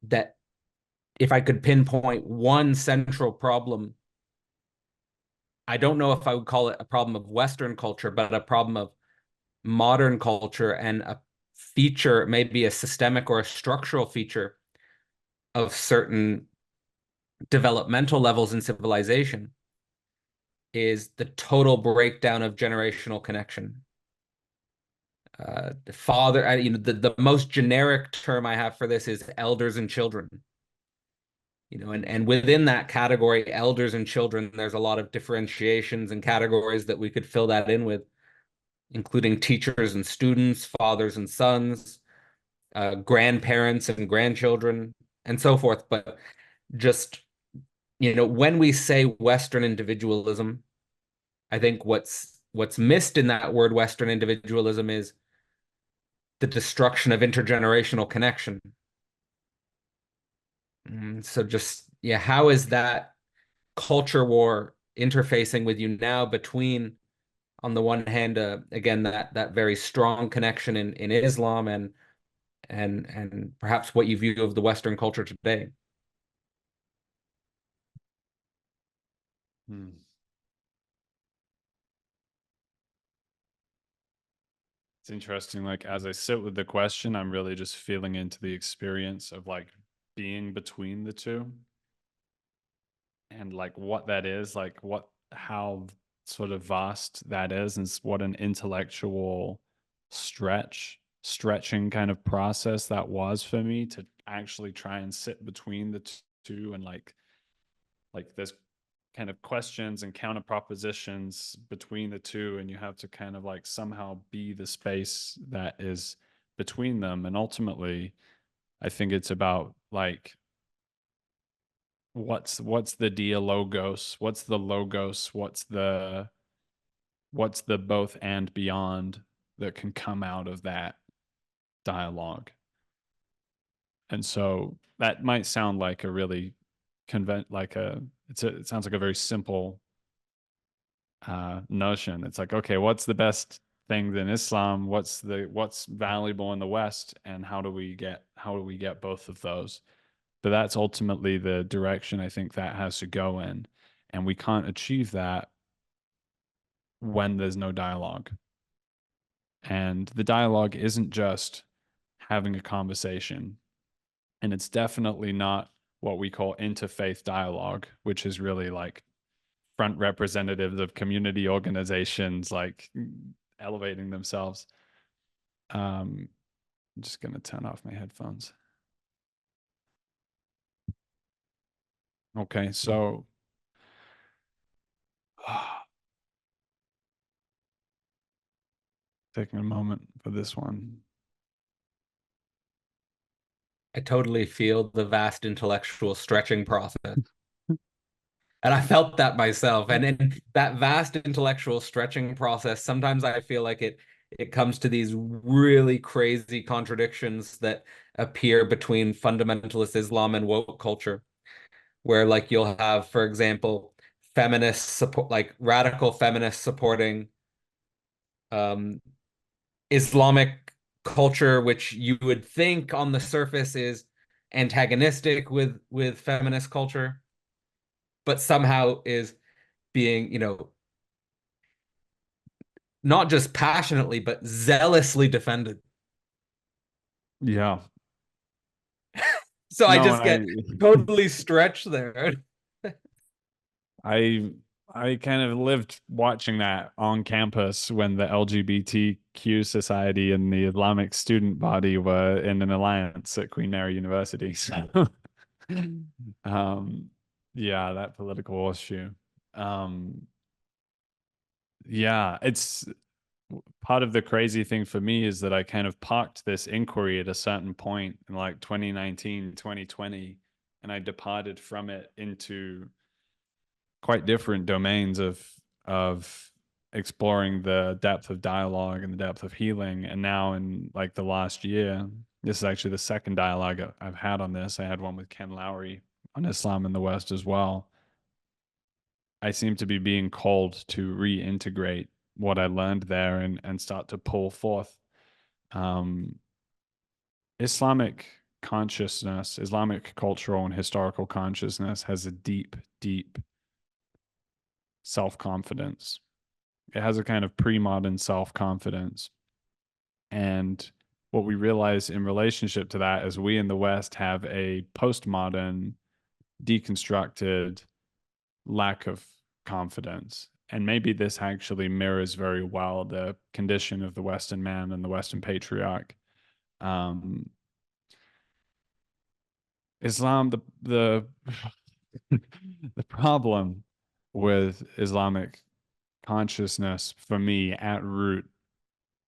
that if I could pinpoint one central problem, I don't know if I would call it a problem of Western culture, but a problem of modern culture and a feature, maybe a systemic or a structural feature of certain developmental levels in civilization is the total breakdown of generational connection. The father, the most generic term I have for this is elders and children. And within that category, elders and children, there's a lot of differentiations and categories that we could fill that in with, including teachers and students, fathers and sons, grandparents and grandchildren, and so forth. But just, when we say Western individualism, I think what's missed in that word Western individualism is the destruction of intergenerational connection. So just, yeah, how is that culture war interfacing with you now between, on the one hand, again, that very strong connection in Islam and perhaps what you view of the Western culture today? Hmm. It's interesting. Like as I sit with the question, I'm really just feeling into the experience of like being between the two and like what that is, like how sort of vast that is, and what an intellectual stretching kind of process that was for me to actually try and sit between the two, and like there's kind of questions and counter propositions between the two, and you have to kind of like somehow be the space that is between them. And ultimately I think it's about like what's the dialogos, what's the logos, what's the both and beyond that can come out of that dialogue. And so that might sound like a really it sounds like a very simple notion. It's like, okay, what's the best things in Islam, what's valuable in the West, and how do we get both of those? But that's ultimately the direction I think that has to go in. And we can't achieve that when there's no dialogue. And the dialogue isn't just having a conversation. And it's definitely not what we call interfaith dialogue, which is really like front representatives of community organizations like elevating themselves. I'm just going to turn off my headphones. Okay, so taking a moment for this one. I totally feel the vast intellectual stretching process. And I felt that myself. And in that vast intellectual stretching process, sometimes I feel like it comes to these really crazy contradictions that appear between fundamentalist Islam and woke culture, where like you'll have, for example, feminists support like radical feminists supporting um Islamic culture, which you would think on the surface is antagonistic with feminist culture, but somehow is being, not just passionately, but zealously defended. Yeah. So I No, just get totally stretched there. I I kind of lived watching that on campus when the LGBTQ society and the Islamic student body were in an alliance at Queen Mary University. So um yeah, that political horseshoe. Um yeah, it's part of the crazy thing for me is that I kind of parked this inquiry at a certain point in like 2019, 2020, and I departed from it into quite different domains of exploring the depth of dialogue and the depth of healing. And now in like the last year, this is actually the second dialogue I've had on this. I had one with Ken Lowry on Islam in the West as well. I seem to be being called to reintegrate what I learned there and start to pull forth um, Islamic consciousness, Islamic cultural and historical consciousness has a deep, deep self confidence. It has a kind of pre modern self confidence. And what we realize in relationship to that is we in the West have a postmodern, deconstructed lack of confidence. And maybe this actually mirrors very well the condition of the Western man and the Western patriarch. Um, Islam, the the problem with Islamic consciousness for me at root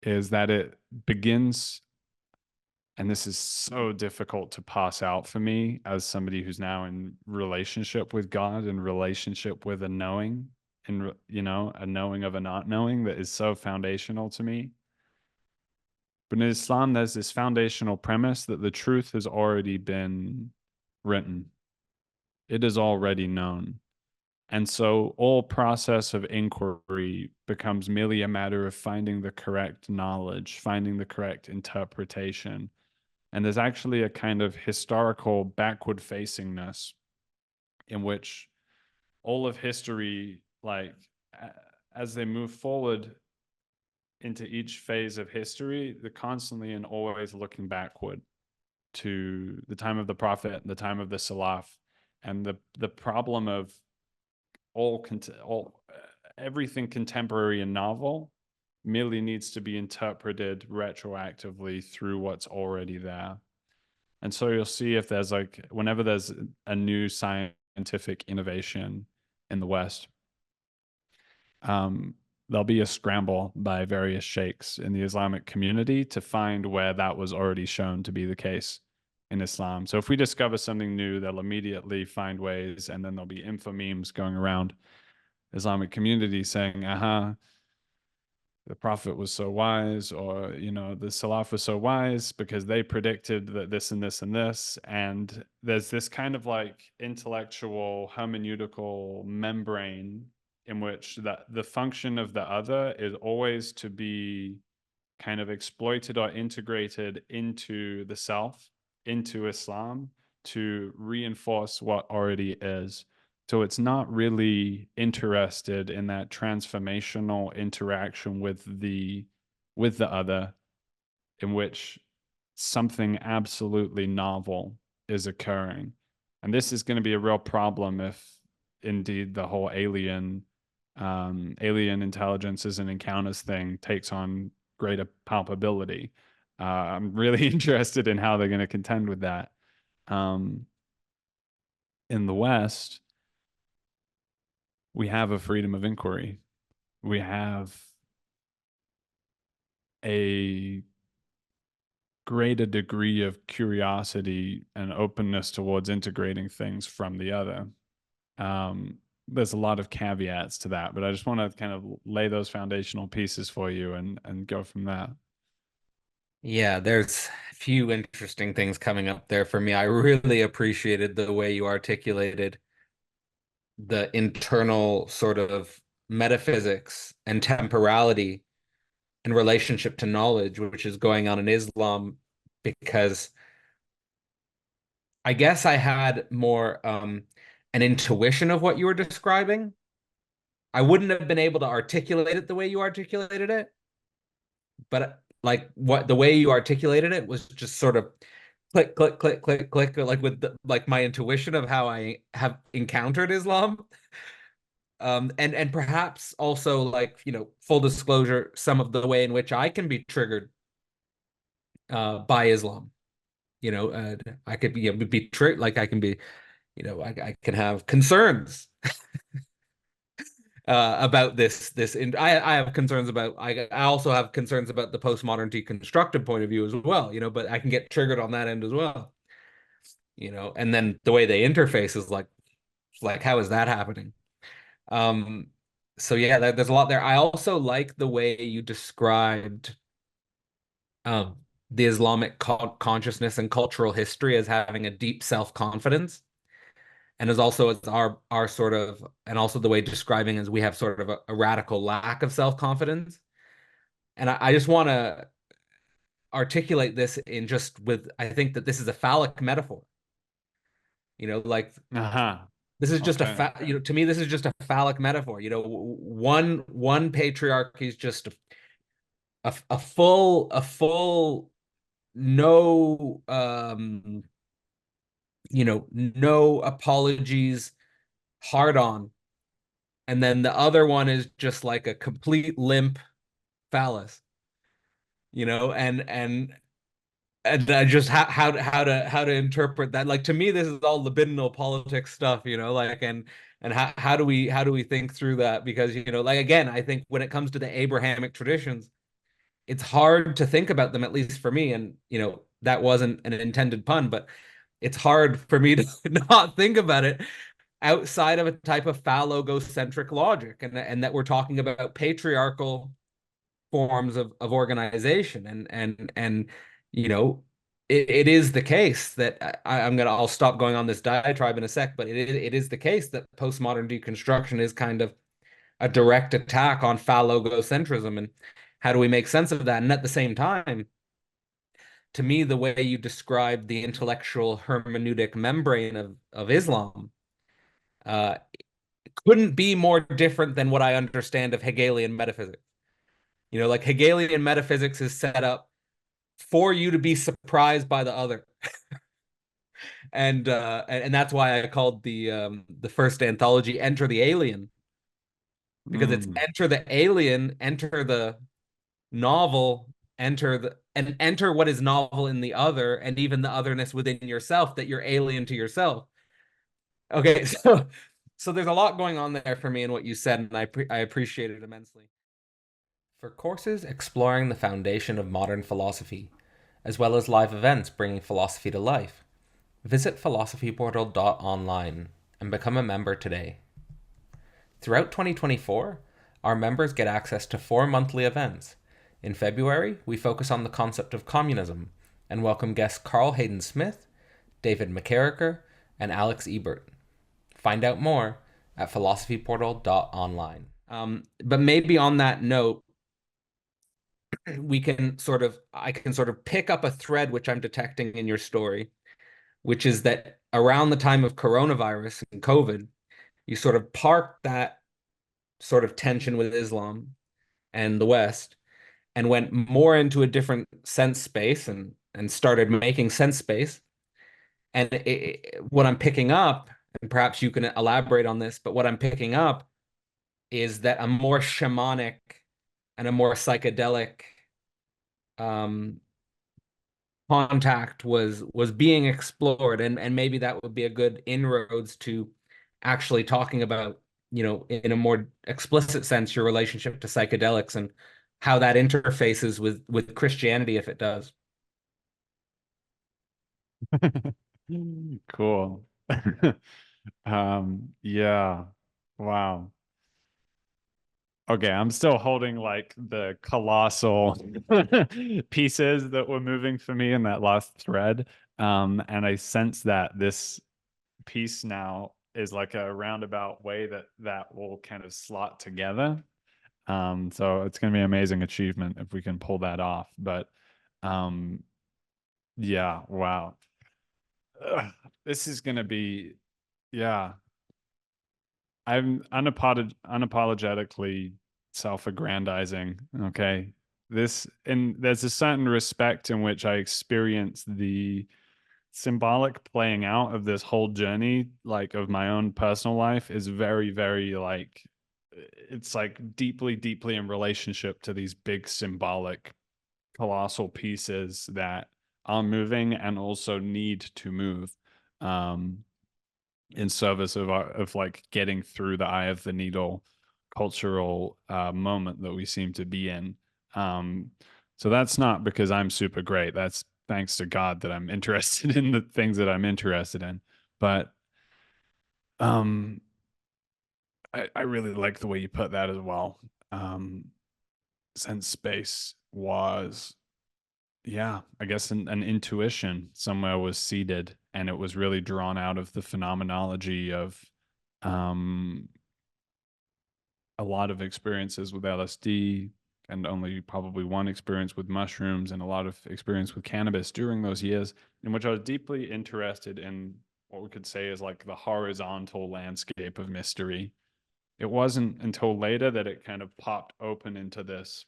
is that it begins, and this is so difficult to pass out for me as somebody who's now in relationship with God and relationship with a knowing, and a knowing of a not knowing that is so foundational to me. But in Islam, there's this foundational premise that the truth has already been written. It is already known. And so all process of inquiry becomes merely a matter of finding the correct knowledge, finding the correct interpretation. And there's actually a kind of historical backward facingness in which all of history, like as they move forward into each phase of history, they're constantly and always looking backward to the time of the Prophet, the time of the Salaf, and the problem of all everything contemporary and novel merely needs to be interpreted retroactively through what's already there. And so you'll see if there's like whenever there's a new scientific innovation in the West, um, there'll be a scramble by various sheikhs in the Islamic community to find where that was already shown to be the case in Islam. So if we discover something new, they'll immediately find ways, and then there'll be info memes going around Islamic community saying, aha, the Prophet was so wise, or, the Salaf was so wise because they predicted that this and this and this. And there's this kind of like intellectual hermeneutical membrane in which the function of the other is always to be kind of exploited or integrated into the self, into Islam, to reinforce what already is. So it's not really interested in that transformational interaction with the other, in which something absolutely novel is occurring. And this is going to be a real problem if indeed the whole alien intelligences and encounters thing takes on greater palpability. I'm really interested in how they're going to contend with that. Um, in the West, we have a freedom of inquiry. We have a greater degree of curiosity and openness towards integrating things from the other. Um, there's a lot of caveats to that, but I just want to kind of lay those foundational pieces for you and go from there. Yeah, there's a few interesting things coming up there for me. I really appreciated the way you articulated the internal sort of metaphysics and temporality in relationship to knowledge, which is going on in Islam, because I guess I had more an intuition of what you were describing, I wouldn't have been able to articulate it the way you articulated it, but like what the way you articulated it was just sort of click, click, click, click, click, like with like my intuition of how I have encountered Islam. And perhaps also like, full disclosure, some of the way in which I can be triggered by Islam. I could be triggered, like I can be, I can have concerns about this. And I have concerns about, I also have concerns about the postmodern deconstructive point of view as well, but I can get triggered on that end as well, and then the way they interface is like how is that happening? Um, so yeah, there's a lot there. I also like the way you described um, the Islamic consciousness and cultural history as having a deep self-confidence, and as our sort of, and also the way describing as we have sort of a radical lack of self-confidence. And I just want to articulate this in just with, I think that this is a phallic metaphor. Like Uh-huh. this is just a Okay. fa to me, this is just a phallic metaphor. One patriarchy is just a full no no apologies hard on, and then the other one is just like a complete limp phallus, and I just how to interpret that. Like to me, this is all libidinal politics stuff, like and how do we think through that? Because like again, I think when it comes to the Abrahamic traditions, it's hard to think about them, at least for me. And that wasn't an intended pun, but it's hard for me to not think about it outside of a type of phallogocentric logic, and that we're talking about patriarchal forms of organization, and you know it is the case that I'll stop going on this diatribe in a sec, but it is the case that postmodern deconstruction is kind of a direct attack on phallogocentrism, and how do we make sense of that? And at the same time, to me, the way you describe the intellectual hermeneutic membrane of Islam uh, couldn't be more different than what I understand of Hegelian metaphysics. Like Hegelian metaphysics is set up for you to be surprised by the other. And that's why I called the first anthology Enter the Alien, because it's Mm. enter the alien, enter the novel, enter what is novel in the other, and even the otherness within yourself, that you're alien to yourself. Okay, so there's a lot going on there for me in what you said, and I appreciate it immensely. For courses exploring the foundation of modern philosophy, as well as live events bringing philosophy to life, visit philosophyportal.online and become a member today. Throughout 2024, our members get access to 4 monthly events. In February, we focus on the concept of communism and welcome guests Carl Hayden Smith, David McCarricker, and Alex Ebert. Find out more at philosophyportal.online. But maybe on that note, I can sort of pick up a thread which I'm detecting in your story, which is that around the time of coronavirus and COVID, you sort of parked that sort of tension with Islam and the West and went more into a different sense space, and started making sense space. And what I'm picking up, and perhaps you can elaborate on this, but what I'm picking up is that a more shamanic and a more psychedelic um, contact was being explored, and maybe that would be a good inroads to actually talking about, in a more explicit sense, your relationship to psychedelics and how that interfaces with Christianity, if it does. Cool. Yeah. Wow. Okay, I'm still holding like the colossal pieces that were moving for me in that last thread. And I sense that this piece now is like a roundabout way that will kind of slot together. So it's going to be an amazing achievement if we can pull that off. But um, yeah, wow. Ugh, this is going to be, yeah. I'm unapologetically self-aggrandizing. Okay. And there's a certain respect in which I experience the symbolic playing out of this whole journey, like of my own personal life, is very, very like, it's like deeply, deeply in relationship to these big symbolic colossal pieces that are moving and also need to move. Um, in service of like getting through the eye of the needle cultural moment that we seem to be in. Um, so that's not because I'm super great. That's thanks to God that I'm interested in the things that I'm interested in. But um, I really like the way you put that as well. Um, Sensespace was, yeah, I guess an intuition somewhere was seeded, and it was really drawn out of the phenomenology of um, a lot of experiences with LSD, and only probably one experience with mushrooms, and a lot of experience with cannabis during those years, in which I was deeply interested in what we could say is like the horizontal landscape of mystery. It wasn't until later that it kind of popped open into this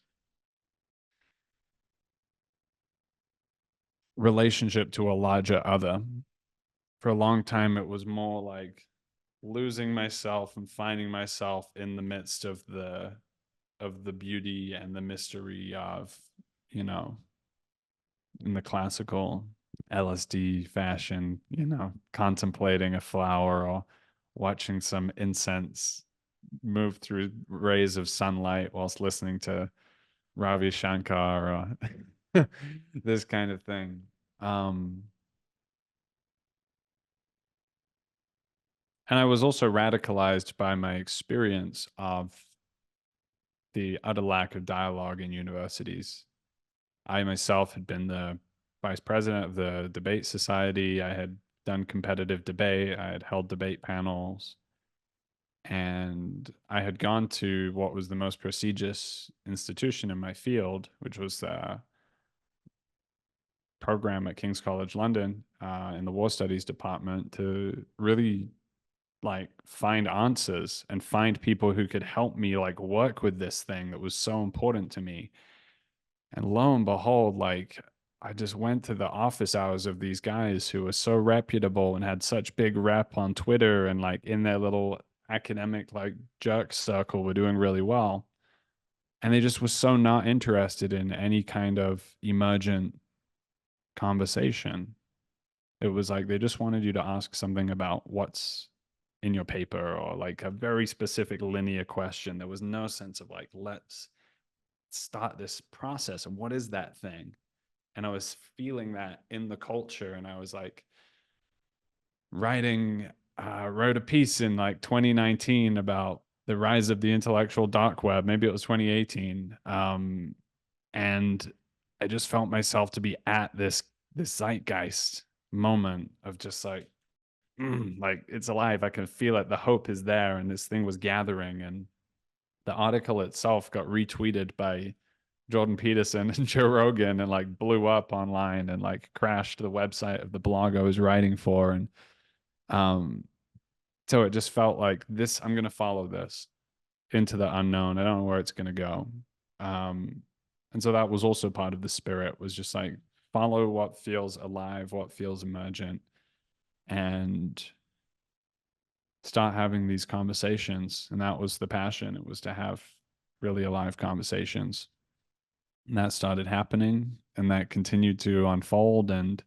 relationship to a larger other. For a long time, it was more like losing myself and finding myself in the midst of the beauty and the mystery of, you know, in the classical LSD fashion, you know, contemplating a flower or watching some incense move through rays of sunlight whilst listening to Ravi Shankar or this kind of thing. Um, and I was also radicalized by my experience of the utter lack of dialogue in universities. I myself had been the vice president of the debate society. I had done competitive debate. I had held debate panels. And I had gone to what was the most prestigious institution in my field, which was the program at King's College London in the War Studies department, to really like find answers and find people who could help me like work with this thing that was so important to me. And lo and behold, like I just went to the office hours of these guys who were so reputable and had such big rep on Twitter, and like in their little academic like jerk circle were doing really well. And they just were so not interested in any kind of emergent conversation. It was like they just wanted you to ask something about what's in your paper, or like a very specific linear question. There was no sense of like, let's start this process and what is that thing. And I was feeling that in the culture, and I was like wrote a piece in like 2019 about the rise of the intellectual dark web. Maybe it was 2018. And I just felt myself to be at this zeitgeist moment of just like it's alive. I can feel it. The hope is there, and this thing was gathering. And the article itself got retweeted by Jordan Peterson and Joe Rogan, and like blew up online and like crashed the website of the blog I was writing for. And um, so it just felt like this, I'm going to follow this into the unknown. I don't know where it's going to go. Um, and so that was also part of the spirit, was just like follow what feels alive, what feels emergent, and start having these conversations. And that was the passion. It was to have really alive conversations. And that started happening, and that continued to unfold. And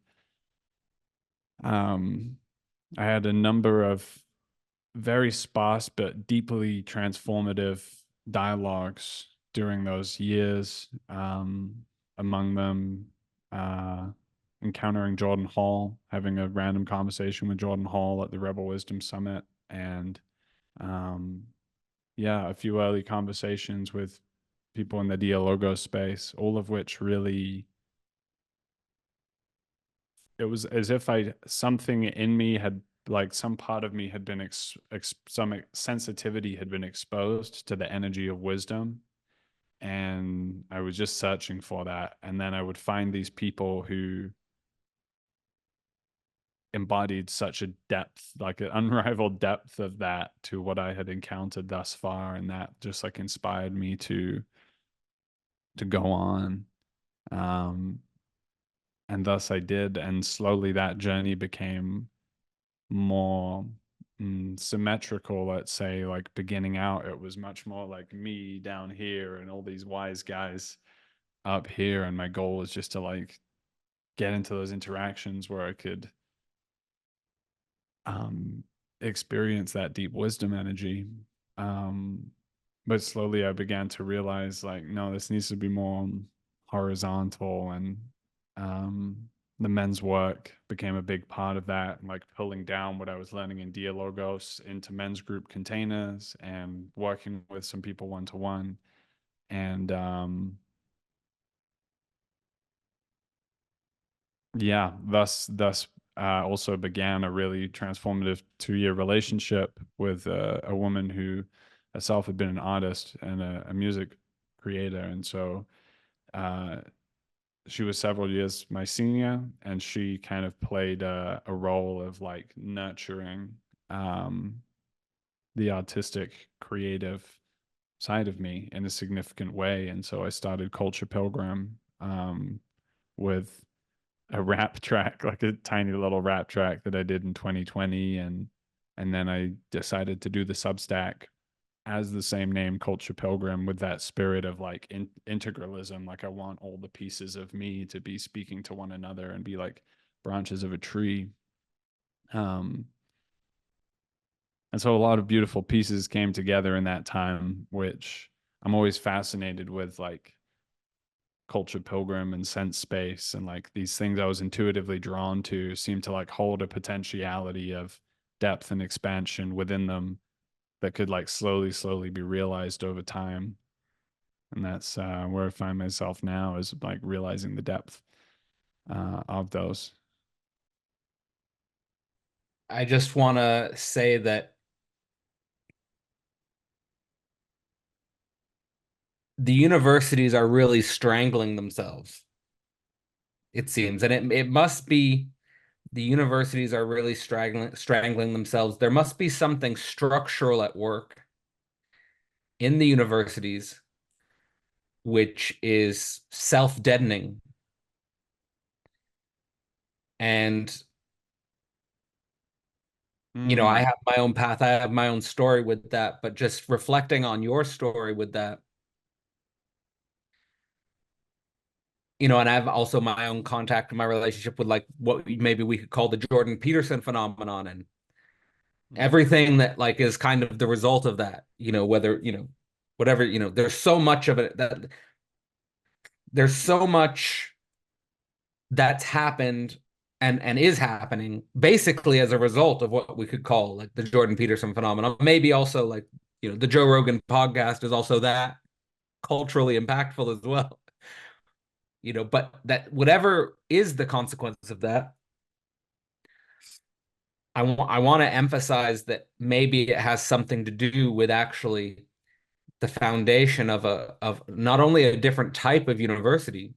um, I had a number of very sparse but deeply transformative dialogues during those years. Among them, uh, encountering Jordan Hall, having a random conversation with Jordan Hall at the Rebel Wisdom Summit, and um, yeah, a few early conversations with people in the Dialogo space, all of which really, it was as if something in me had, like some part of me had been some sensitivity had been exposed to the energy of wisdom, and I was just searching for that. And then I would find these people who embodied such a depth, like an unrivaled depth of that to what I had encountered thus far, and that just like inspired me to go on. Um, and thus I did, and slowly that journey became more symmetrical. Let's say, like beginning out, it was much more like me down here and all these wise guys up here, and my goal was just to like get into those interactions where I could um, experience that deep wisdom energy. Um, but slowly I began to realize like, no, this needs to be more horizontal, and um, the men's work became a big part of that, like pulling down what I was learning in Dialogos into men's group containers and working with some people one to one. And yeah, thus also began a really transformative 2 year relationship with a woman who herself had been an artist and a music creator. And so uh, she was several years my senior, and she kind of played a role of like nurturing um, the artistic, creative side of me in a significant way. And so I started Culture Pilgrim with a rap track, like a tiny little rap track that I did in 2020, and then I decided to do the Substack as the same name, Culture Pilgrim, with that spirit of like integralism. Like I want all the pieces of me to be speaking to one another and be like branches of a tree. Um, and so a lot of beautiful pieces came together in that time, which I'm always fascinated with, like Culture Pilgrim and Sensespace, and like these things I was intuitively drawn to seem to like hold a potentiality of depth and expansion within them that could like slowly be realized over time. And that's where I find myself now, is like realizing the depth of those. I just want to say that the universities are really strangling themselves, it seems. And it must be the universities are really strangling themselves. There must be something structural at work in the universities which is self-deadening. And I Mm. have my own path, I have my own story with that, but just reflecting on your story with that, and I have also my own contact in my relationship with like what maybe we could call the Jordan Peterson phenomenon, and Mm. everything that like is kind of the result of that, whether, whatever, there's so much of it that there's so much that's happened and is happening basically as a result of what we could call like the Jordan Peterson phenomenon. Maybe also like, the Joe Rogan podcast is also that culturally impactful as well. But that whatever is the consequence of that, I want to emphasize that maybe it has something to do with actually the foundation of not only a different type of university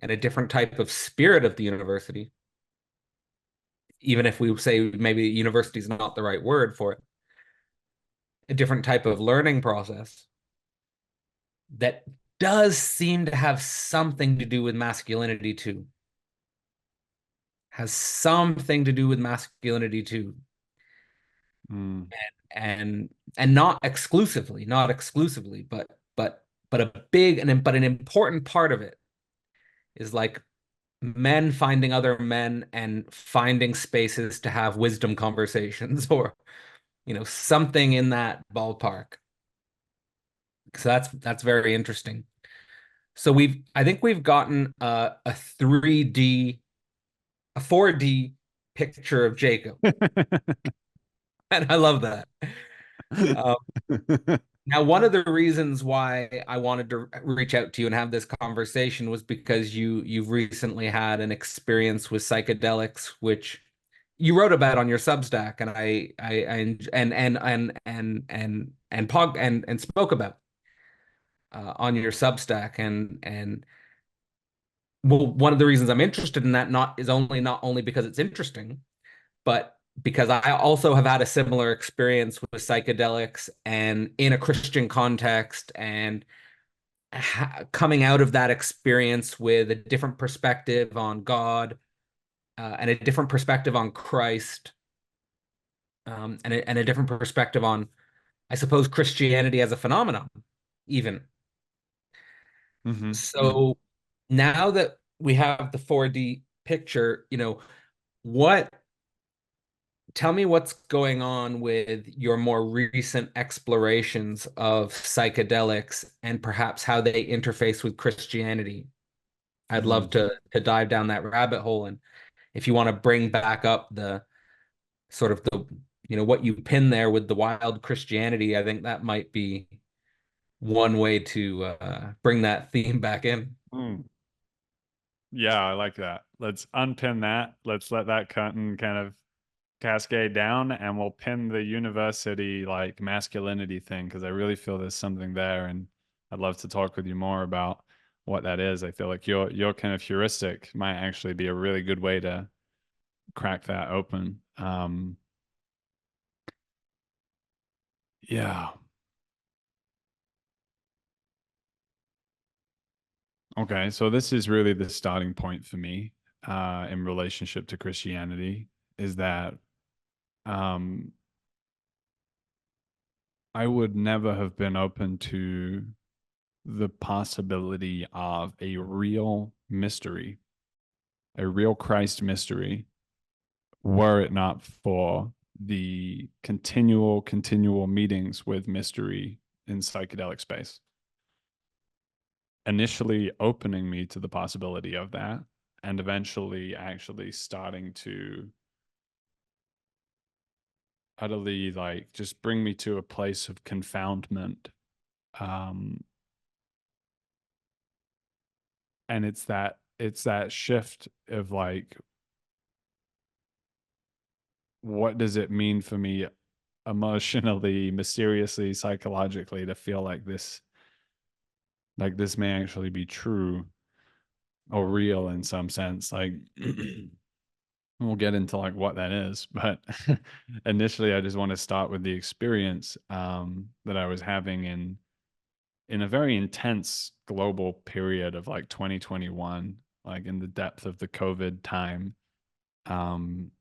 and a different type of spirit of the university, even if we say maybe university is not the right word for it, a different type of learning process that does seem to have something to do with masculinity too. Has something to do with masculinity too. Mm. And not exclusively, but a big and but an important part of it is like men finding other men and finding spaces to have wisdom conversations or something in that ballpark. So that's very interesting. So I think we've gotten a 3D, a 4D picture of Jacob, and I love that. Um, Now, one of the reasons why I wanted to reach out to you and have this conversation was because you've recently had an experience with psychedelics, which you wrote about on your Substack, and and spoke about on your Substack, and well, one of the reasons I'm interested in that not only because it's interesting, but because I also have had a similar experience with psychedelics and in a Christian context, and coming out of that experience with a different perspective on God, and a different perspective on Christ, and a different perspective on, I suppose, Christianity as a phenomenon, even. Mm-hmm. So now that we have the 4D picture, what tell me what's going on with your more recent explorations of psychedelics and perhaps how they interface with Christianity. I'd love Mm. to dive down that rabbit hole. And if you want to bring back up the sort of what you pin there with the wild Christianity, I think that might be one way to bring that theme back in. Mm. Yeah, I like that. Let's unpin that. Let's let that curtain kind of cascade down, and we'll pin the university like masculinity thing, because I really feel there's something there, and I'd love to talk with you more about what that is. I feel like your kind of heuristic might actually be a really good way to crack that open. Yeah. Okay, so this is really the starting point for me in relationship to Christianity, is that um, I would never have been open to the possibility of a real mystery, a real Christ mystery, were it not for the continual meetings with mystery in psychedelic space, initially opening me to the possibility of that, and eventually actually starting to utterly like just bring me to a place of confoundment. Um, and it's that shift of like, what does it mean for me emotionally, mysteriously, psychologically, to feel like this may actually be true or real in some sense. Like we'll get into like what that is, but initially I just want to start with the experience that I was having in a very intense global period of like 2021, like in the depth of the COVID time. um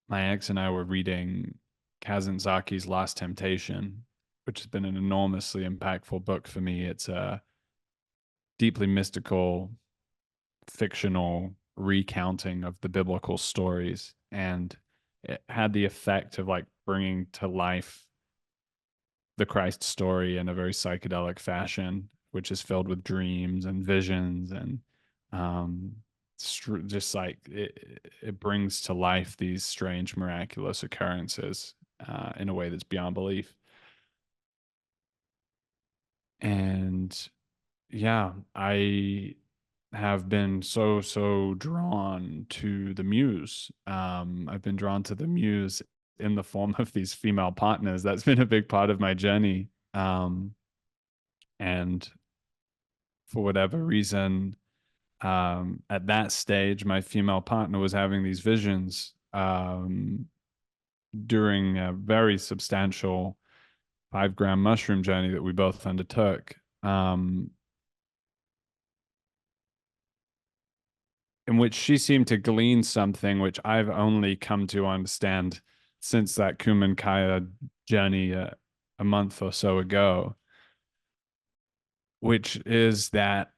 my ex and I were reading Kazantzaki's Last Temptation, which has been an enormously impactful book for me. It's a deeply mystical, fictional recounting of the biblical stories, and it had the effect of like bringing to life the Christ story in a very psychedelic fashion, which is filled with dreams and visions and um, just like it brings to life these strange, miraculous occurrences in a way that's beyond belief. And yeah, I have been so drawn to the muse. I've been drawn to the muse in the form of these female partners. That's been a big part of my journey. And for whatever reason, at that stage, my female partner was having these visions during a very substantial 5 gram mushroom journey that we both undertook. In which she seemed to glean something which I've only come to understand since that Kumankaya journey a month or so ago, which is that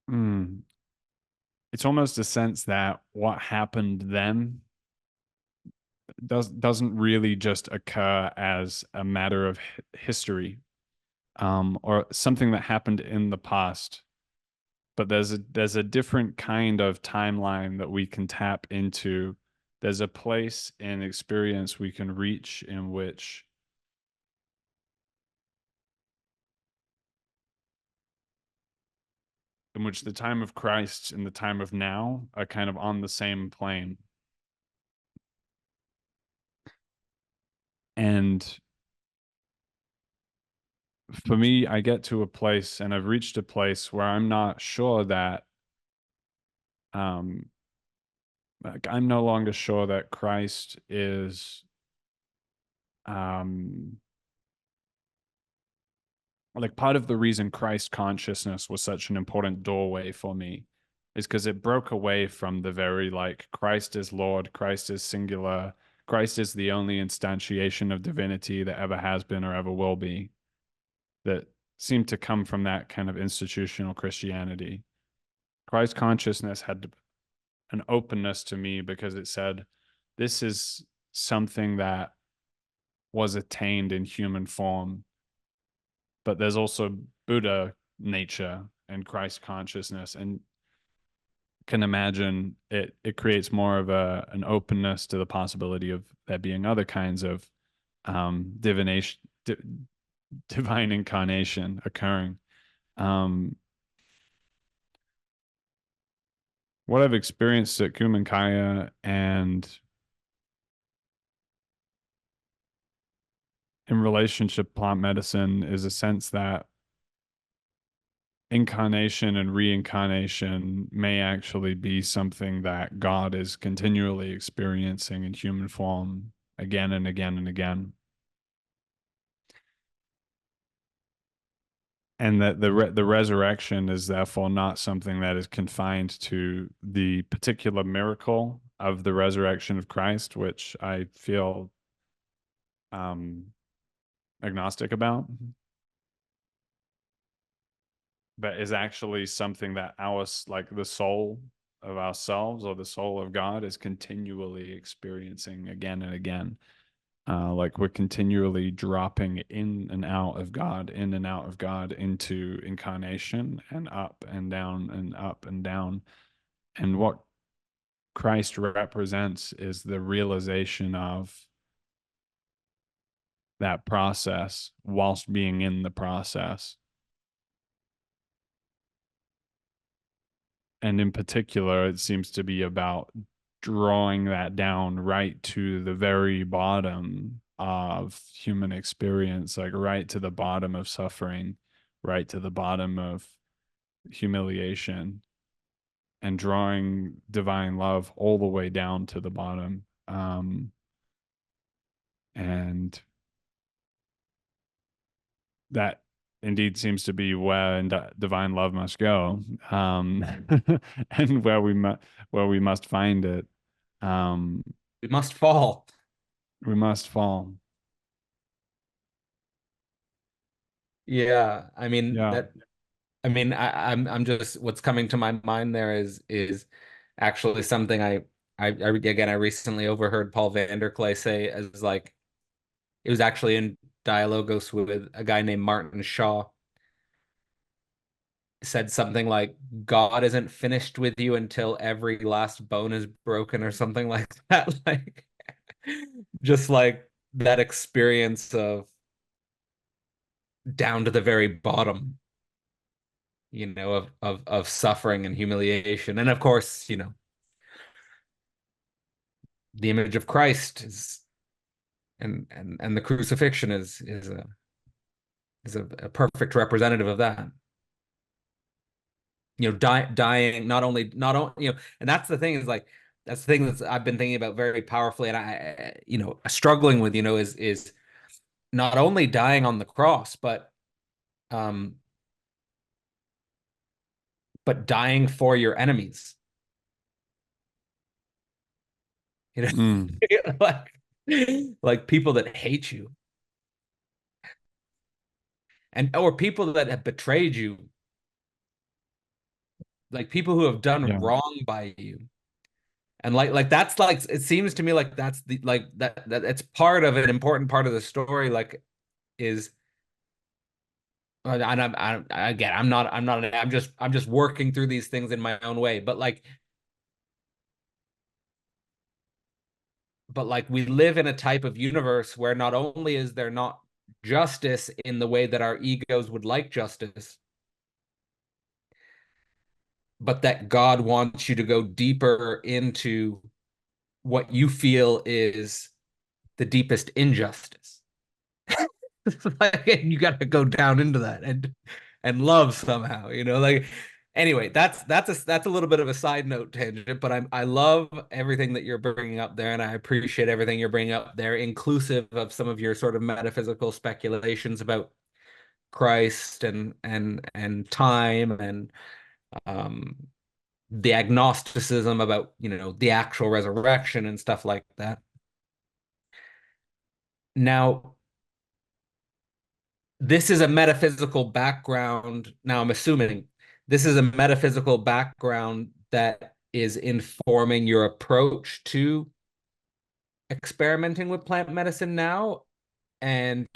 mm, it's almost a sense that what happened then doesn't really just occur as a matter of history, or something that happened in the past, but there's a different kind of timeline that we can tap into. There's a place in experience we can reach in which the time of Christ and the time of now are kind of on the same plane. And for me, I get to a place, and I've reached a place where I'm not sure that um like I'm no longer sure that Christ is um like part of the reason Christ consciousness was such an important doorway for me is because it broke away from the very like Christ is Lord, Christ is singular, Christ is the only instantiation of divinity that ever has been or ever will be, that seemed to come from that kind of institutional Christianity. Christ consciousness had an openness to me because it said, this is something that was attained in human form, but there's also Buddha nature and Christ consciousness, and can imagine it creates more of an openness to the possibility of there being other kinds of divination, divine incarnation occurring. Um, what I've experienced at Kumankaya and in relationship plant medicine is a sense that incarnation and reincarnation may actually be something that God is continually experiencing in human form again and again and again. And that the resurrection is therefore not something that is confined to the particular miracle of the resurrection of Christ, which I feel um, agnostic about, but is actually something that our like the soul of ourselves or the soul of God is continually experiencing again and again. Like we're continually dropping in and out of God, in and out of God into incarnation and up and down and up and down. And what Christ represents is the realization of that process whilst being in the process. And in particular, it seems to be about drawing that down right to the very bottom of human experience, like right to the bottom of suffering, right to the bottom of humiliation, and drawing divine love all the way down to the bottom. And that indeed seems to be where divine love must go, and where we must find it. Um, We must fall. we must fall. Yeah, I mean Yeah. that. I mean, I'm just what's coming to my mind there is actually something I again I recently overheard Paul Vanderklay say as like it was actually in Dialogos with a guy named Martin Shaw said something like God isn't finished with you until every last bone is broken or something like that. Like just like that experience of down to the very bottom, of suffering and humiliation. And of course, the image of Christ is and the crucifixion is a perfect representative of that. Dying not only and that's the thing is like that's the thing that I've been thinking about very powerfully, and struggling with is not only dying on the cross, um but dying for your enemies. You know, Mm. like like people that hate you and or people that have betrayed you, like people who have done Yeah. wrong by you. And like that's like it seems to me like that's the like that it's part of an important part of the story, like is and again I'm just working through these things in my own way, but like we live in a type of universe where not only is there not justice in the way that our egos would like justice, but that God wants you to go deeper into what you feel is the deepest injustice. Like, and you got to go down into that and love somehow, like anyway, that's a little bit of a side note tangent, but I love everything that you're bringing up there, and I appreciate everything you're bringing up there, inclusive of some of your sort of metaphysical speculations about Christ and time and um the agnosticism about, the actual resurrection and stuff like that. Now, this is a metaphysical background. Now, I'm assuming this is a metaphysical background that is informing your approach to experimenting with plant medicine now. And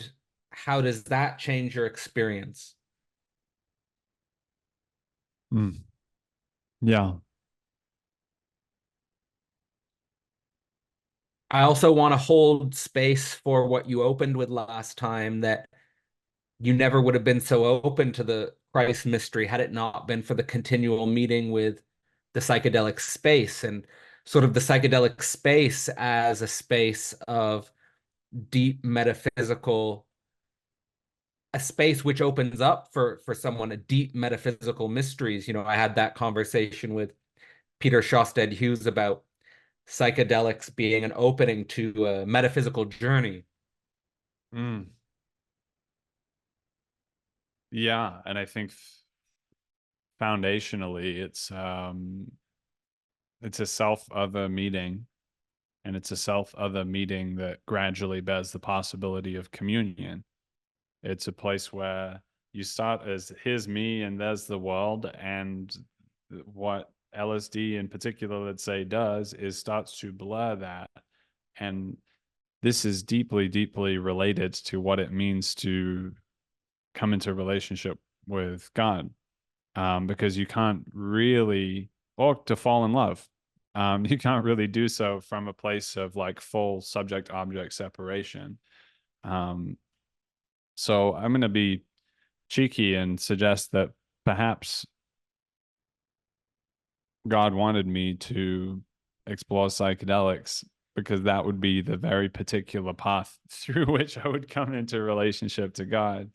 how does that change your experience? Mm. Yeah. I also want to hold space for what you opened with last time, that you never would have been so open to the Christ mystery had it not been for the continual meeting with the psychedelic space, and sort of the psychedelic space as a space of deep metaphysical, a space which opens up for someone a deep metaphysical mysteries. I had that conversation with Peter Shosted Hughes about psychedelics being an opening to a metaphysical journey. Mm. Yeah, and I think foundationally it's a self-other meeting, and it's a self-other meeting that gradually bears the possibility of communion. It's a place where you start as here's me and there's the world, and what LSD in particular, let's say, does is starts to blur that. And this is deeply, deeply related to what it means to come into a relationship with God, because you can't really, or to fall in love. You can't really do so from a place of like full subject object separation. Um, so I'm going to be cheeky and suggest that perhaps God wanted me to explore psychedelics because that would be the very particular path through which I would come into relationship to God.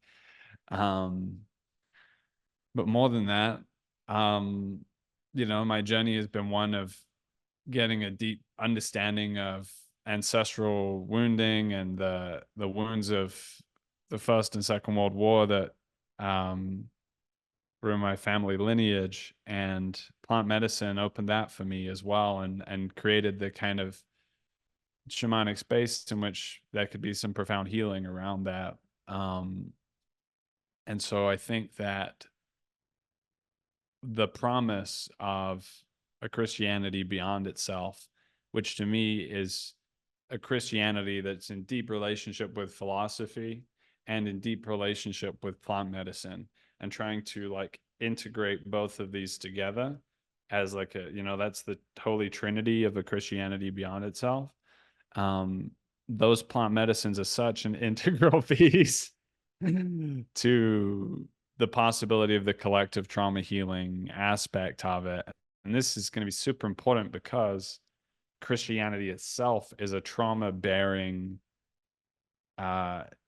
Um, but more than that, um, my journey has been one of getting a deep understanding of ancestral wounding and the wounds of the First and Second World War that um, were in my family lineage, and plant medicine opened that for me as well, and created the kind of shamanic space in which there could be some profound healing around that. Um, and so I think that the promise of a Christianity beyond itself, which to me is a Christianity that's in deep relationship with philosophy and in deep relationship with plant medicine, and trying to like integrate both of these together as like a, that's the holy trinity of a Christianity beyond itself. Um, those plant medicines are such an integral piece to the possibility of the collective trauma healing aspect of it. And this is going to be super important because Christianity itself is a trauma bearing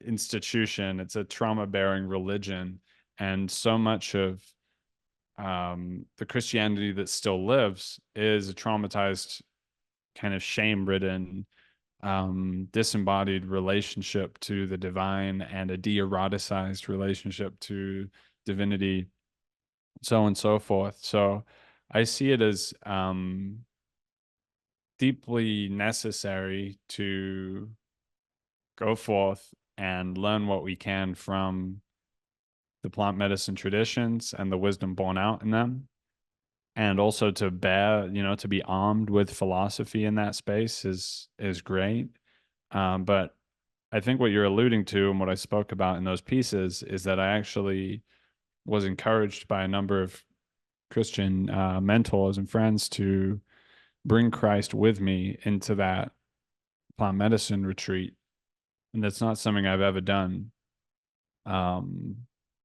institution, it's a trauma bearing religion. And so much of the Christianity that still lives is a traumatized, kind of shame ridden, disembodied relationship to the divine and a de-eroticized relationship to divinity, so on and so forth. So I see it as deeply necessary to go forth and learn what we can from the plant medicine traditions and the wisdom born out in them, and also to bear, to be armed with philosophy in that space is great. But I think what you're alluding to and what I spoke about in those pieces is that I actually was encouraged by a number of Christian mentors and friends to bring Christ with me into that plant medicine retreat. And that's not something I've ever done um,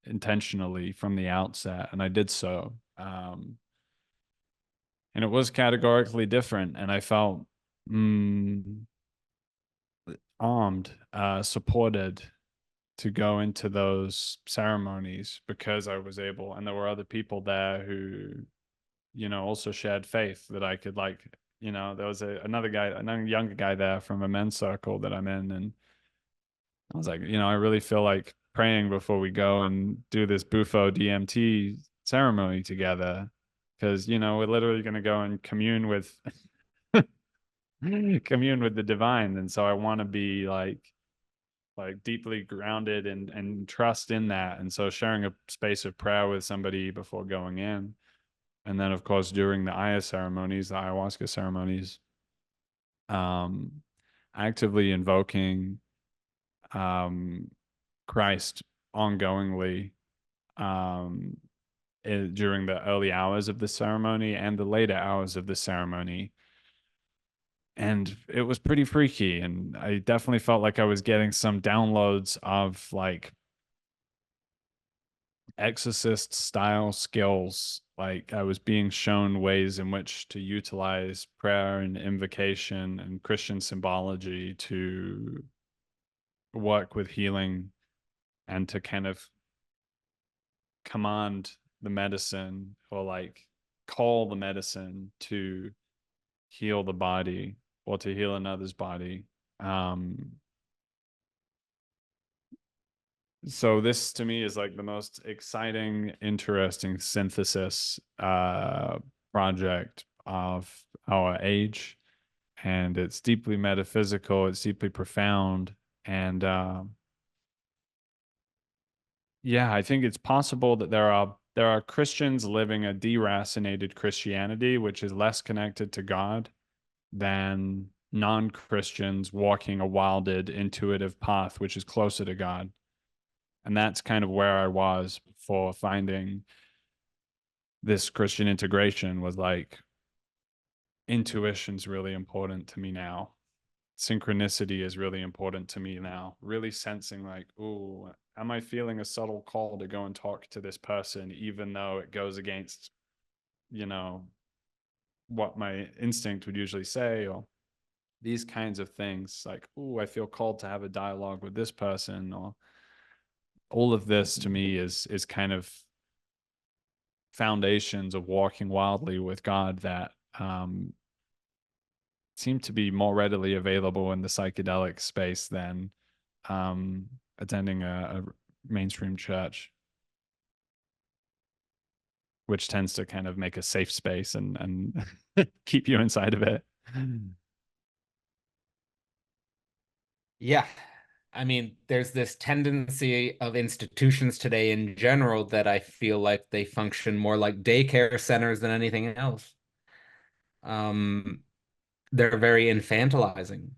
intentionally from the outset. And I did so. And it was categorically different. And I felt armed, supported, to go into those ceremonies because I was able, and there were other people there who, also shared faith that I could like, there was another guy, another younger guy there from a men's circle that I'm in. And I was like, I really feel like praying before we go and do this Bufo DMT ceremony together. Cause, we're literally going to go and commune with the divine. And so I want to be like deeply grounded and trust in that. And so sharing a space of prayer with somebody before going in. And then of course during the Aya ceremonies, the ayahuasca ceremonies, um, actively invoking Christ ongoingly um, during the early hours of the ceremony and the later hours of the ceremony. And it was pretty freaky. And I definitely felt like I was getting some downloads of like exorcist style skills. Like I was being shown ways in which to utilize prayer and invocation and Christian symbology to work with healing and to kind of command the medicine or like call the medicine to heal the body or to heal another's body. So this to me is like the most exciting, interesting synthesis project of our age, and it's deeply metaphysical. It's deeply profound, and yeah, I think it's possible that there are Christians living a deracinated Christianity, which is less connected to God than non-Christians walking a wilded, intuitive path, which is closer to God. And that's kind of where I was for finding this Christian integration was like intuition's really important to me now. Synchronicity is really important to me now. Really sensing like, oh, am I feeling a subtle call to go and talk to this person, even though it goes against, you know, what my instinct would usually say, or these kinds of things like, oh, I feel called to have a dialogue with this person, or all of this to me is kind of foundations of walking wildly with God that seem to be more readily available in the psychedelic space than attending a mainstream church, which tends to kind of make a safe space and keep you inside of it. Yeah. I mean, there's this tendency of institutions today in general that I feel like they function more like daycare centers than anything else. Um, they're very infantilizing.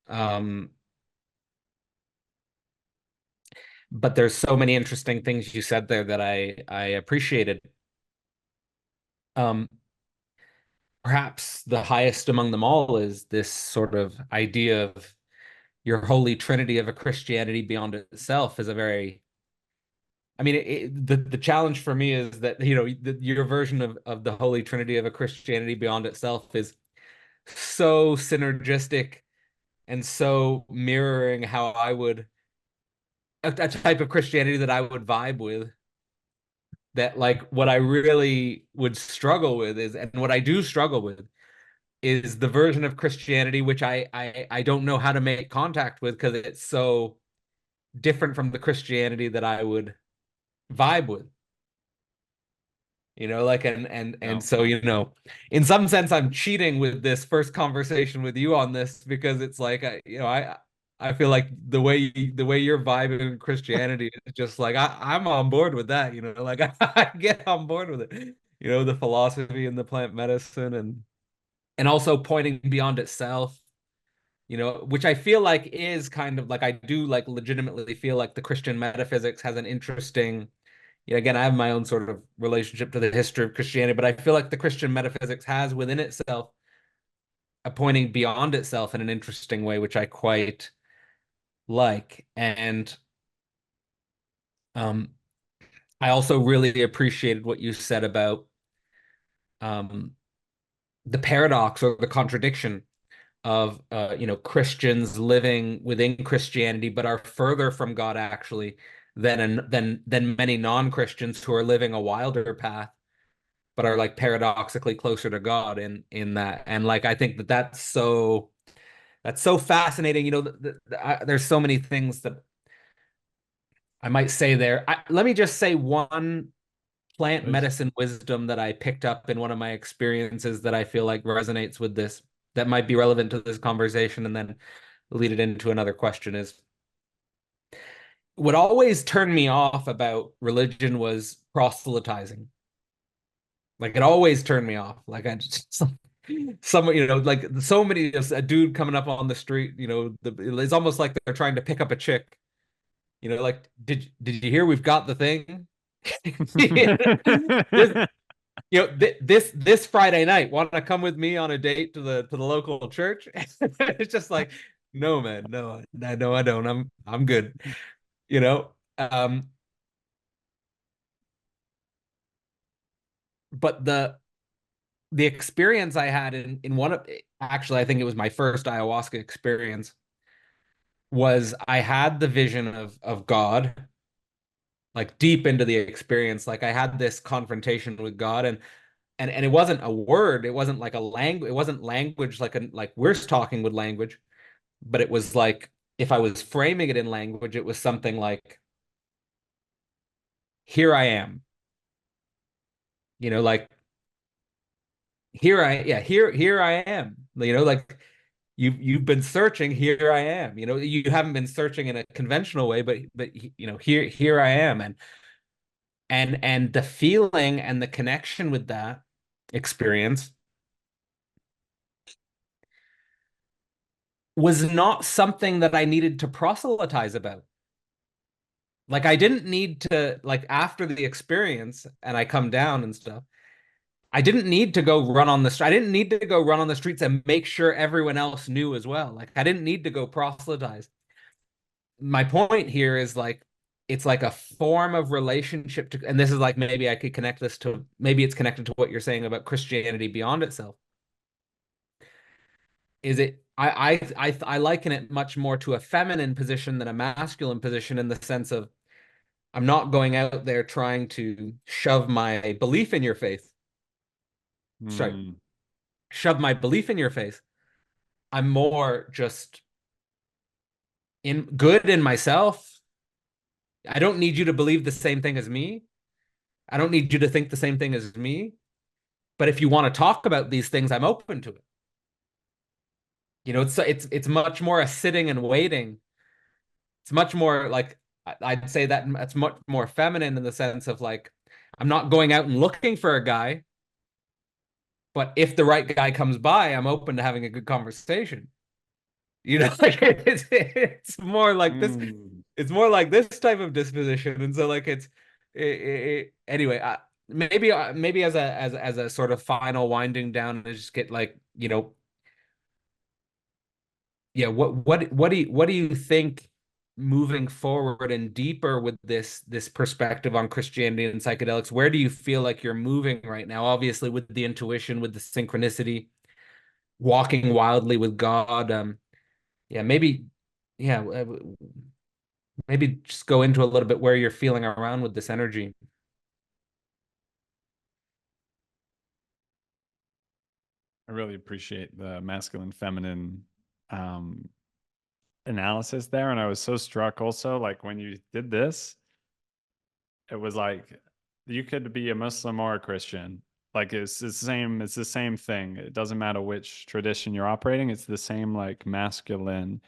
Um, but there's so many interesting things you said there that I appreciated. Um, perhaps the highest among them all is this sort of idea of your holy trinity of a Christianity beyond itself is a very I mean, the challenge for me is that, your version of the Holy Trinity of a Christianity beyond itself is so synergistic and so mirroring how I would, a type of Christianity that I would vibe with, that like what I really would struggle with is, and what I do struggle with is the version of Christianity which I don't know how to make contact with because it's so different from the Christianity that I would vibe with. Like and No. so in some sense I'm cheating with this first conversation with you on this because it's like I feel like the way you're vibing Christianity is just like I'm on board with that, like I get on board with it, the philosophy and the plant medicine and also pointing beyond itself, which I feel like is kind of like I do like legitimately feel like the Christian metaphysics has an interesting. Yeah, again, I have my own sort of relationship to the history of Christianity, but I feel like the Christian metaphysics has within itself a pointing beyond itself in an interesting way, which I quite like. And um, I also really appreciated what you said about um, the paradox or the contradiction Christians living within Christianity but are further from God actually than many non-Christians who are living a wilder path but are like paradoxically closer to God in that. And like I think that that's so fascinating. There's so many things that I might say there. Let me just say one plant Please. medicine wisdom that I picked up in one of my experiences that I feel like resonates with this, that might be relevant to this conversation, and then lead it into another question is what always turned me off about religion was proselytizing. Like it always turned me off. Like I just someone, like so many, a dude coming up on the street, it's almost like they're trying to pick up a chick. Like, did you hear we've got the thing? This, this Friday night, want to come with me on a date to the local church? It's just like, no, man, no, I don't. I'm good. You know. But the experience I had in one of actually, I think it was my first ayahuasca experience, was I had the vision of God, like deep into the experience. Like I had this confrontation with God, and it wasn't a word, it wasn't like a language, it wasn't language like we're talking with language, but it was like if I was framing it in language, it was something like, here I am, like here I am, like you've been searching, here I am, you haven't been searching in a conventional way, but here I am. And the feeling and the connection with that experience was not something that I needed to proselytize about. Like I didn't need to, like after the experience and I come down and stuff, I didn't need to go run on the street. I didn't need to go run on the streets and make sure everyone else knew as well. Like I didn't need to go proselytize. My point here is like it's like a form of relationship to, and this is like maybe I could connect this to, maybe it's connected to what you're saying about Christianity beyond itself. Is it I liken it much more to a feminine position than a masculine position, in the sense of I'm not going out there trying to shove my belief in your face. Sorry, Hmm. shove my belief in your face. I'm more just in good in myself. I don't need you to believe the same thing as me. I don't need you to think the same thing as me. But if you want to talk about these things, I'm open to it. It's much more a sitting and waiting. It's much more like I'd say that it's much more feminine in the sense of like I'm not going out and looking for a guy, but if the right guy comes by, I'm open to having a good conversation. Like it's more like this. Hmm. It's more like this type of disposition, and so like anyway. Maybe as a sort of final winding down, I just get like yeah, what do you think moving forward and deeper with this perspective on Christianity and psychedelics? Where do you feel like you're moving right now? Obviously, with the intuition, with the synchronicity, walking wildly with God. Yeah, yeah, maybe just go into a little bit where you're feeling around with this energy. I really appreciate the masculine feminine um, analysis there. And I was so struck also, like when you did this, it was like you could be a Muslim or a Christian. Like it's the same thing. It doesn't matter which tradition you're operating, it's the same like masculine.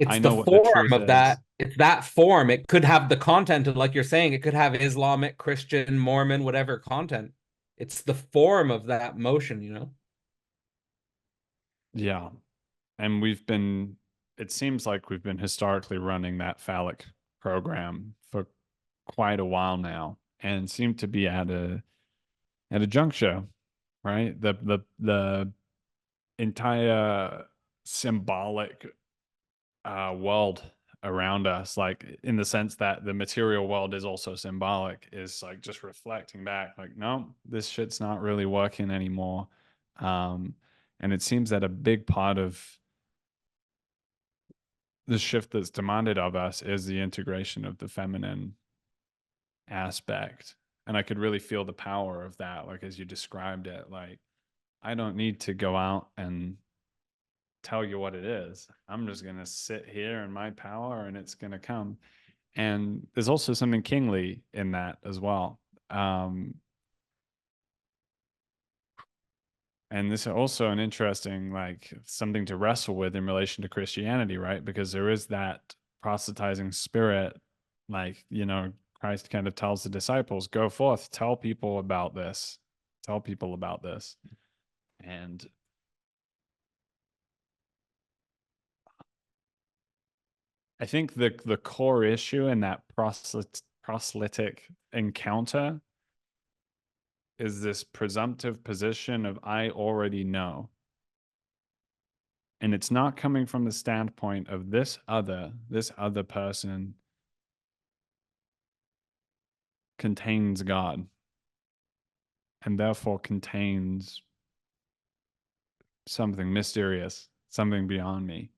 I It's the know what the form truth of that. is. It's that form. It could have the content of, like you're saying, it could have Islamic, Christian, Mormon, whatever content. It's the form of that motion. Yeah. And it seems like we've been historically running that phallic program for quite a while now and seem to be at a juncture, right? The entire symbolic world around us, like in the sense that the material world is also symbolic, is like just reflecting back, like, no, this shit's not really working anymore. Um, and it seems that a big part of the shift that's demanded of us is the integration of the feminine aspect. And I could really feel the power of that, like as you described it. Like, I don't need to go out and tell you what it is. I'm just going to sit here in my power and it's going to come. And there's also something kingly in that as well. And this is also an interesting, like, something to wrestle with in relation to Christianity, right? Because there is that proselytizing spirit, like, Christ kind of tells the disciples, go forth, tell people about this, tell people about this. And I think the core issue in that proselytic encounter is this presumptive position of I already know. And it's not coming from the standpoint of this other person contains God and therefore contains something mysterious, something beyond me.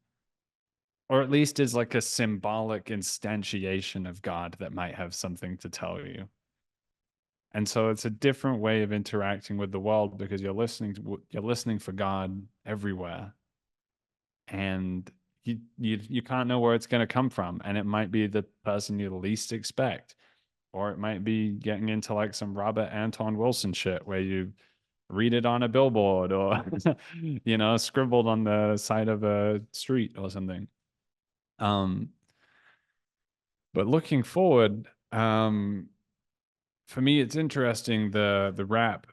Or at least is like a symbolic instantiation of God that might have something to tell you. And so it's a different way of interacting with the world because you're listening for God everywhere. And you can't know where it's going to come from, and it might be the person you least expect, or it might be getting into like some Robert Anton Wilson shit where you read it on a billboard or scribbled on the side of a street or something. um but looking forward, for me it's interesting, the rap,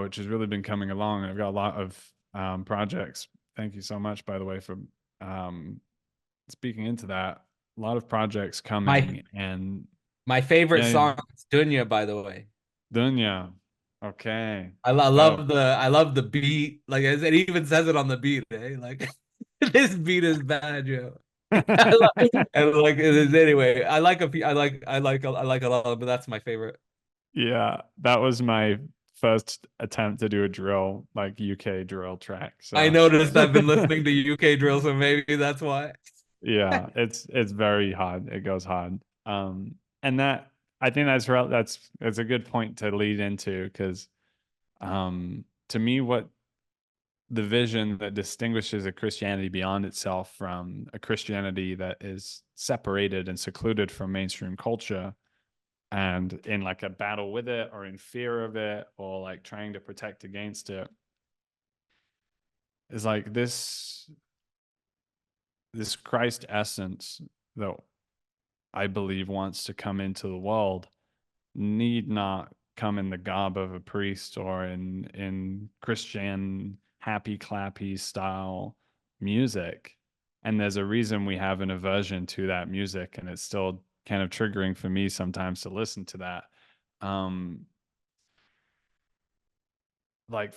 which has really been coming along, and I've got a lot of projects. Thank you so much, by the way, for um speaking into that. A lot of projects My coming, and my favorite yeah, song is Dunya, by the way. Dunya. Okay, I dope. love the beat. Like it even says it on the beat, eh? Like this beat is bad, yo. And like it is anyway. I like a fe- I like a lot, but that's my favorite. Yeah, that was my first attempt to do a drill, like UK drill track. I So noticed I've been listening to UK drill, so maybe that's why. yeah, it's very hard. It goes hard. And that, I think that's a good point to lead into, because to me, what the vision that distinguishes a Christianity beyond itself from a Christianity that is separated and secluded from mainstream culture and in like a battle with it or in fear of it or like trying to protect against it, is like this Christ essence that I believe wants to come into the world need not come in the garb of a priest or in Christian happy clappy style music. And there's a reason we have an aversion to that music, and it's still kind of triggering for me sometimes to listen to that. Um, like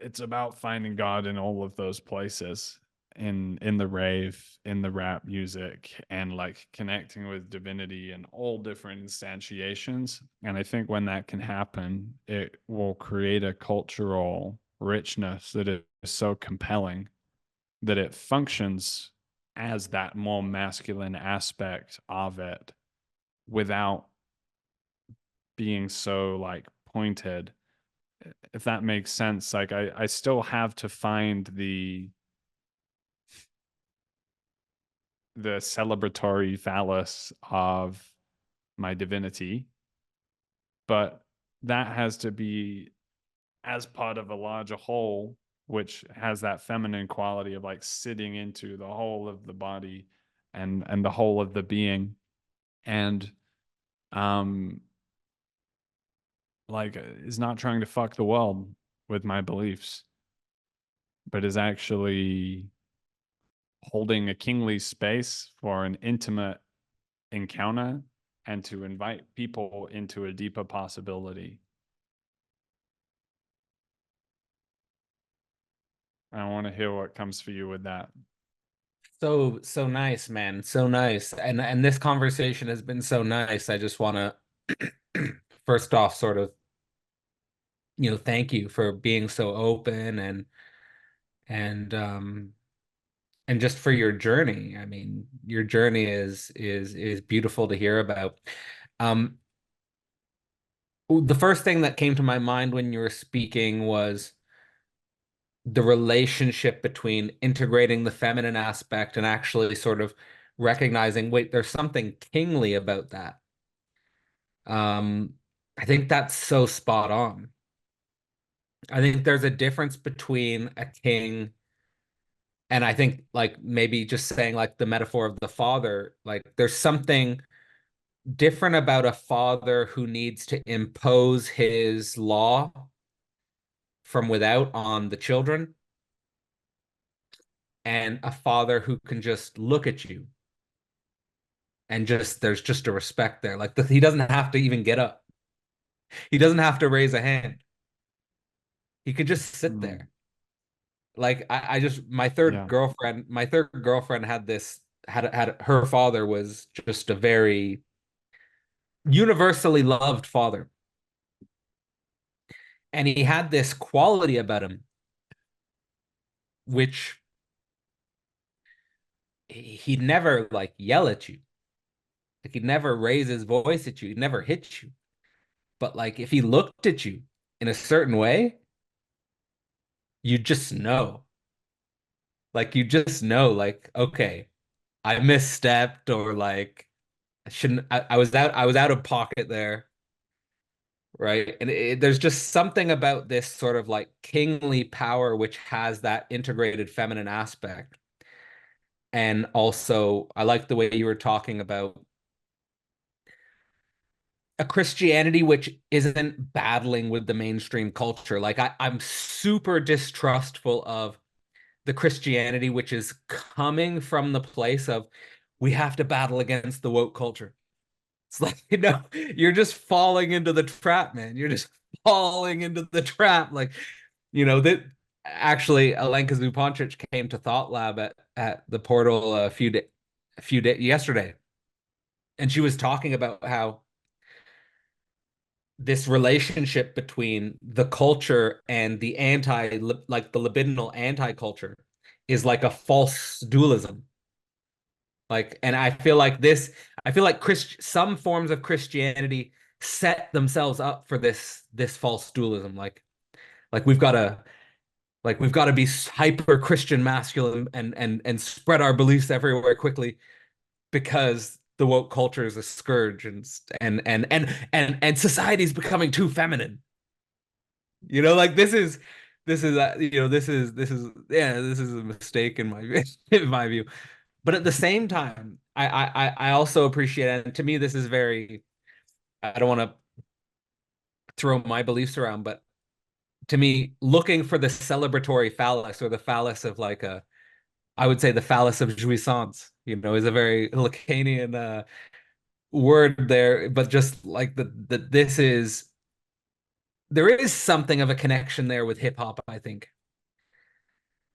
it's about finding God in all of those places, in the rave, in the rap music, and like connecting with divinity in all different instantiations. And I think when that can happen, it will create a cultural richness that is so compelling that it functions as that more masculine aspect of it without being so like pointed, if that makes sense. Like I still have to find the celebratory phallus of my divinity, but that has to be as part of a larger whole, which has that feminine quality of like sitting into the whole of the body and the whole of the being. And um like is not trying to fuck the world with my beliefs, but is actually holding a kingly space for an intimate encounter and to invite people into a deeper possibility. I want to hear what comes for you with that. So nice, man. So nice. And this conversation has been so nice. I just want to first off sort of, thank you for being so open and and just for your journey. I mean, your journey is beautiful to hear about. Um, the first thing that came to my mind when you were speaking was the relationship between integrating the feminine aspect and actually sort of recognizing, wait, there's something kingly about that. Um, I think that's so spot on. I think there's a difference between a king and I think like maybe just saying like the metaphor of the father, like there's something different about a father who needs to impose his law from without on the children and a father who can just look at you and just there's just a respect there. Like he doesn't have to even get up. He doesn't have to raise a hand. He could just sit Mm. there. Like I just Yeah. my third girlfriend had this had her father was just a very universally loved father. And he had this quality about him, which he'd never like yell at you. Like he'd never raise his voice at you. He'd never hit you. But like if he looked at you in a certain way, you just know. Like you just know, like, okay, I misstepped or like I shouldn't I was out of pocket there. Right. And there's just something about this sort of like kingly power which has that integrated feminine aspect. And also, I like the way you were talking about a Christianity which isn't battling with the mainstream culture. Like I'm super distrustful of the Christianity which is coming from the place of we have to battle against the woke culture. It's like, you're just falling into the trap, man. You're just falling into the trap. Like, that actually Alenka Zupancic came to Thought Lab at the portal a few days yesterday, and she was talking about how this relationship between the culture and the like the libidinal anti-culture is like a false dualism. Like, and I feel like some forms of Christianity set themselves up for this false dualism. Like we've got to we've got to be hyper Christian masculine and spread our beliefs everywhere quickly because the woke culture is a scourge and society's becoming too feminine. Like this is a mistake in my in my view. But at the same time, I also appreciate it. And to me, this is very, I don't want to throw my beliefs around, but to me, looking for the celebratory phallus or the phallus of like I would say the phallus of jouissance, is a very Lacanian word there, but just like there is something of a connection there with hip hop, I think.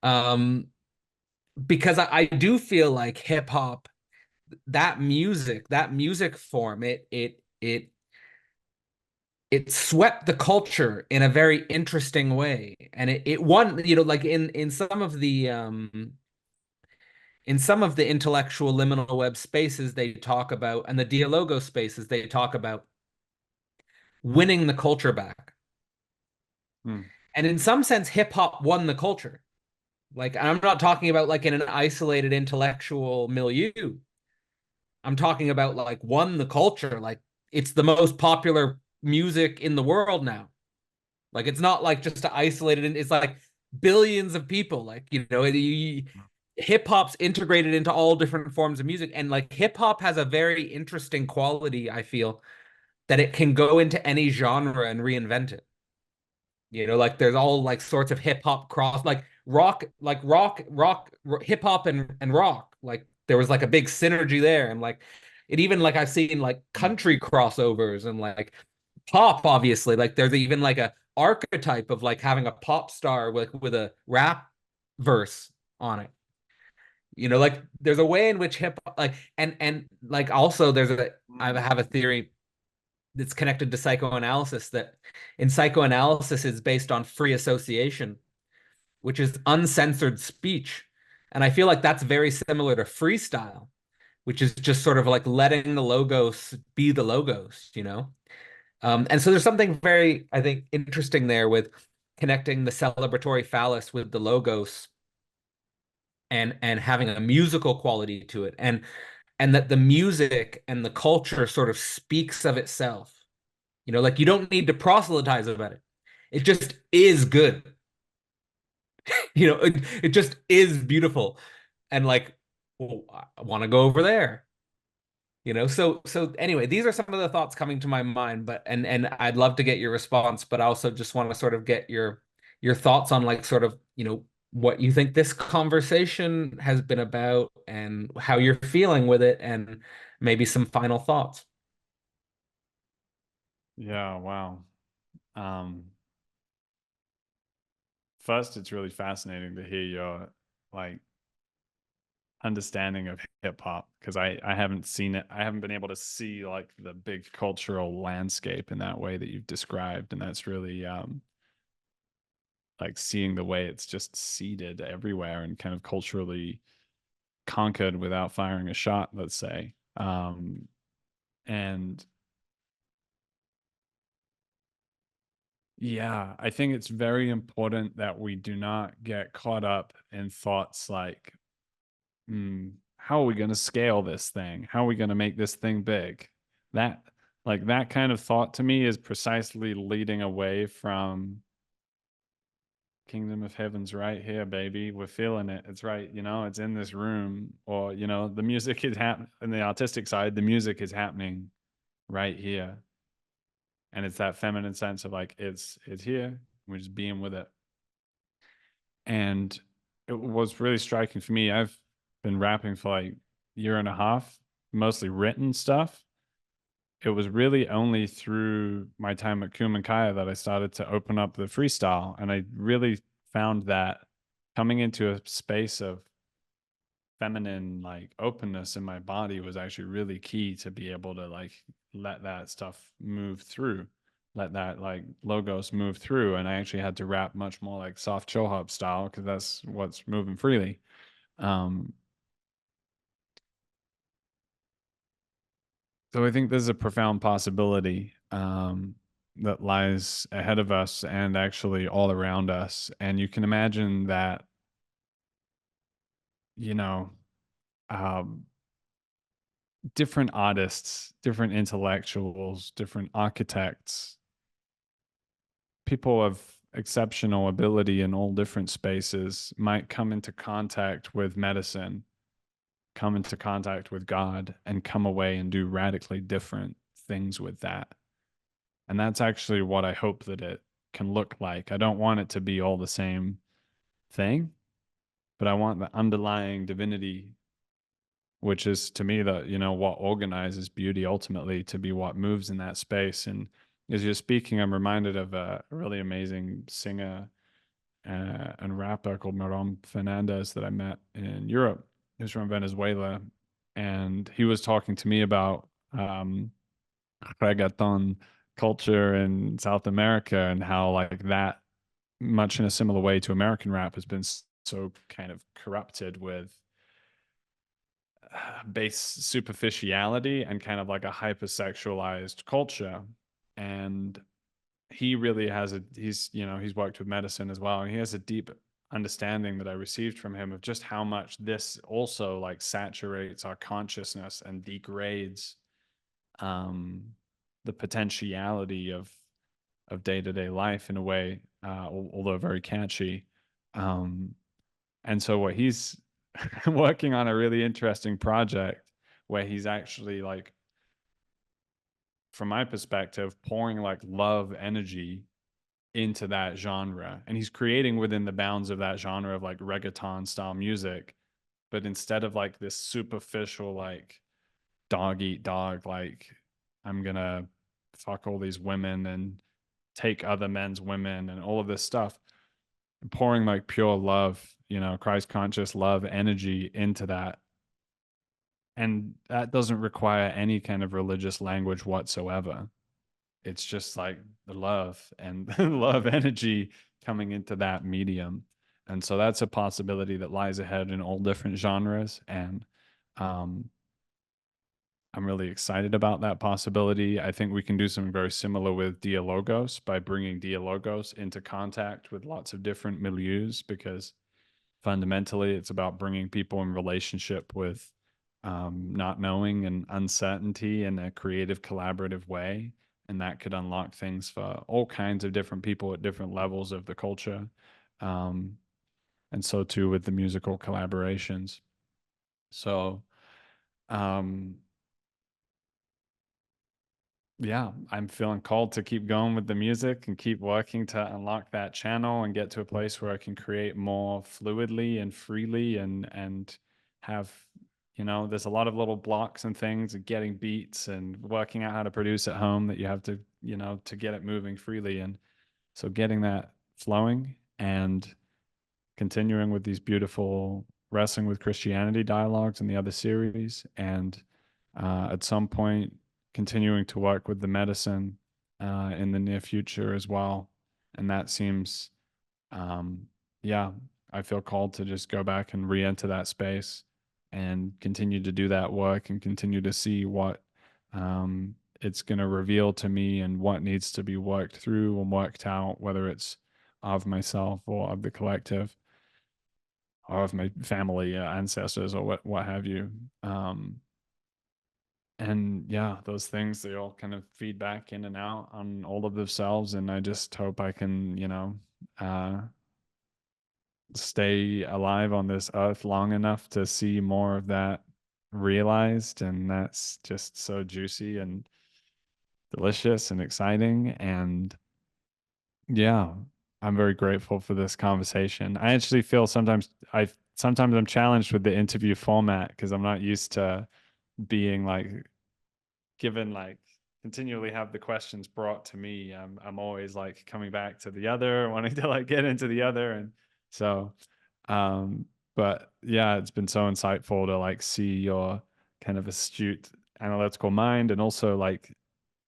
Um, because I do feel like hip hop, that music form, it swept the culture in a very interesting way. And it won, like in some of the intellectual liminal web spaces they talk about, and the Dialogo spaces they talk about winning the culture back. Mm. And in some sense, hip hop won the culture. Like, I'm not talking about like in an isolated intellectual milieu. I'm talking about like won the culture. Like it's the most popular music in the world now. Like it's not like just isolated. It's like billions of people. Like hip hop's integrated into all different forms of music, and like hip hop has a very interesting quality. I feel that it can go into any genre and reinvent it. Like there's all like sorts of hip hop cross, like hip hop and rock. Like there was like a big synergy there, and like it even like I've seen like country crossovers and like pop, obviously. Like there's even like a archetype of like having a pop star with a rap verse on it. Like there's a way in which hip like and like also I have a theory that's connected to psychoanalysis that in psychoanalysis is based on free association, which is uncensored speech. And I feel like that's very similar to freestyle, which is just sort of like letting the logos be the logos, you know? And so there's something very, I think, interesting there with connecting the celebratory phallus with the logos and having a musical quality to it, and that the music and the culture sort of speaks of itself. You know, like you don't need to proselytize about it. It just is good. You know, it just is beautiful. And like, well, I want to go over there. You know, so anyway, these are some of the thoughts coming to my mind, but and I'd love to get your response, but I also just want to sort of get your thoughts on like sort of, you know, what you think this conversation has been about and how you're feeling with it and maybe some final thoughts. Yeah, wow. Um, First, it's really fascinating to hear your like understanding of hip hop because I haven't seen it. I haven't been able to see like the big cultural landscape in that way that you've described, and that's really like seeing the way it's just seeded everywhere and kind of culturally conquered without firing a shot, let's say. And yeah, I think it's very important that we do not get caught up in thoughts like, how are we going to scale this thing? How are we going to make this thing big? That, like, that kind of thought to me is precisely leading away from kingdom of heaven's right here, baby. We're feeling it. It's right. You know, it's in this room. Or, you know, the music is happening on the artistic side, the music is happening right here. And it's that feminine sense of like, it's here. We're just being with it. And it was really striking for me. I've been rapping for like a year and a half, mostly written stuff. It was really only through my time at Kumankaya that I started to open up the freestyle. And I really found that coming into a space of feminine like openness in my body was actually really key to be able to like let that stuff move through, let that like logos move through. And I actually had to rap much more like soft chill hop style because that's what's moving freely. um so I think there's a profound possibility that lies ahead of us and actually all around us. And you can imagine that, you know, um, different artists, different intellectuals, different architects, people of exceptional ability in all different spaces might come into contact with medicine, come into contact with God, and come away and do radically different things with that. And that's actually what I hope that it can look like. I don't want it to be all the same thing, but I want the underlying divinity, which is to me the, you know, what organizes beauty ultimately, to be what moves in that space. And as you're speaking, I'm reminded of a really amazing singer and rapper called Marom Fernandez that I met in Europe. He's from Venezuela, and he was talking to me about reggaeton culture in South America and how like that, much in a similar way to American rap, has been so kind of corrupted with base superficiality and kind of like a hypersexualized culture. And he really has a, he's, you know, he's worked with medicine as well, and he has a deep understanding that I received from him of just how much this also like saturates our consciousness and degrades um the potentiality of day-to-day life in a way, although very catchy. um and so what he's working on a really interesting project where he's actually like, from my perspective, pouring like love energy into that genre, and he's creating within the bounds of that genre of like reggaeton style music, but instead of like this superficial like dog eat dog, like I'm gonna fuck all these women and take other men's women and all of this stuff, pouring like pure love, you know, Christ conscious love energy into that. And that doesn't require any kind of religious language whatsoever. It's just like the love and love energy coming into that medium. And so that's a possibility that lies ahead in all different genres. And um, I'm really excited about that possibility. I think we can do something very similar with Dialogos by bringing Dialogos into contact with lots of different milieus, because fundamentally it's about bringing people in relationship with not knowing and uncertainty in a creative, collaborative way. And that could unlock things for all kinds of different people at different levels of the culture. Um, and so too with the musical collaborations. So, um, yeah, I'm feeling called to keep going with the music and keep working to unlock that channel and get to a place where I can create more fluidly and freely and have, there's a lot of little blocks and things and getting beats and working out how to produce at home that you have to, to get it moving freely. And so getting that flowing and continuing with these beautiful Wrestling with Christianity dialogues in the other series, and at some point continuing to work with the medicine in the near future as well. And that seems, yeah, I feel called to just go back and re-enter that space and continue to do that work and continue to see what it's going to reveal to me and what needs to be worked through and worked out, whether it's of myself or of the collective or of my family, ancestors, or what have you. And yeah, those things, they all kind of feed back in and out on all of themselves. And I just hope I can, uh, stay alive on this earth long enough to see more of that realized. And that's just so juicy and delicious and exciting. And yeah, I'm very grateful for this conversation. I actually feel sometimes I'm challenged with the interview format because I'm not used to being like given like continually have the questions brought to me. I'm always like coming back to the other, wanting to like get into the other. And so um but yeah, it's been so insightful to like see your kind of astute analytical mind, and also like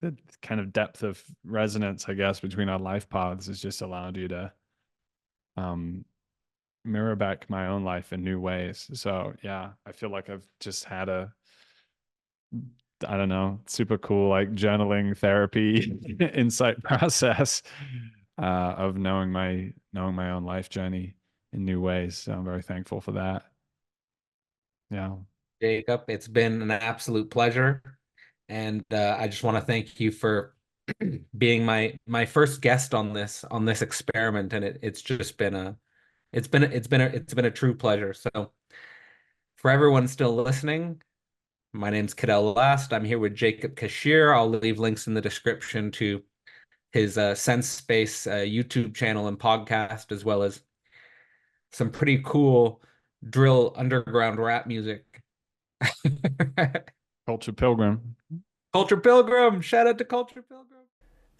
the kind of depth of resonance, I guess, between our life paths has just allowed you to um mirror back my own life in new ways. So yeah, I feel like I've just had a, I don't know, super cool like journaling therapy insight process of knowing my own life journey in new ways. So I'm very thankful for that. Yeah. Jacob, it's been an absolute pleasure, and I just want to thank you for being my first guest on this experiment, and it's just been a it's been a true pleasure. So for everyone still listening, my name's Cadell Last. I'm here with Jacob Kishere. I'll leave links in the description to his Sensespace YouTube channel and podcast, as well as some pretty cool drill underground rap music. Culture Pilgrim. Culture Pilgrim! Shout out to Culture Pilgrim!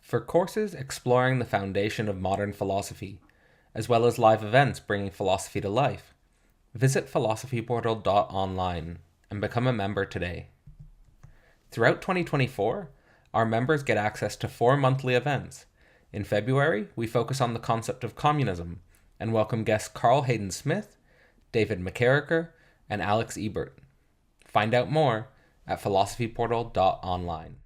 For courses exploring the foundation of modern philosophy, as well as live events bringing philosophy to life, visit philosophyportal.online and become a member today. Throughout 2024, our members get access to 4 monthly events. In February, we focus on the concept of communism and welcome guests Carl Hayden Smith, David McCarricker, and Alex Ebert. Find out more at philosophyportal.online.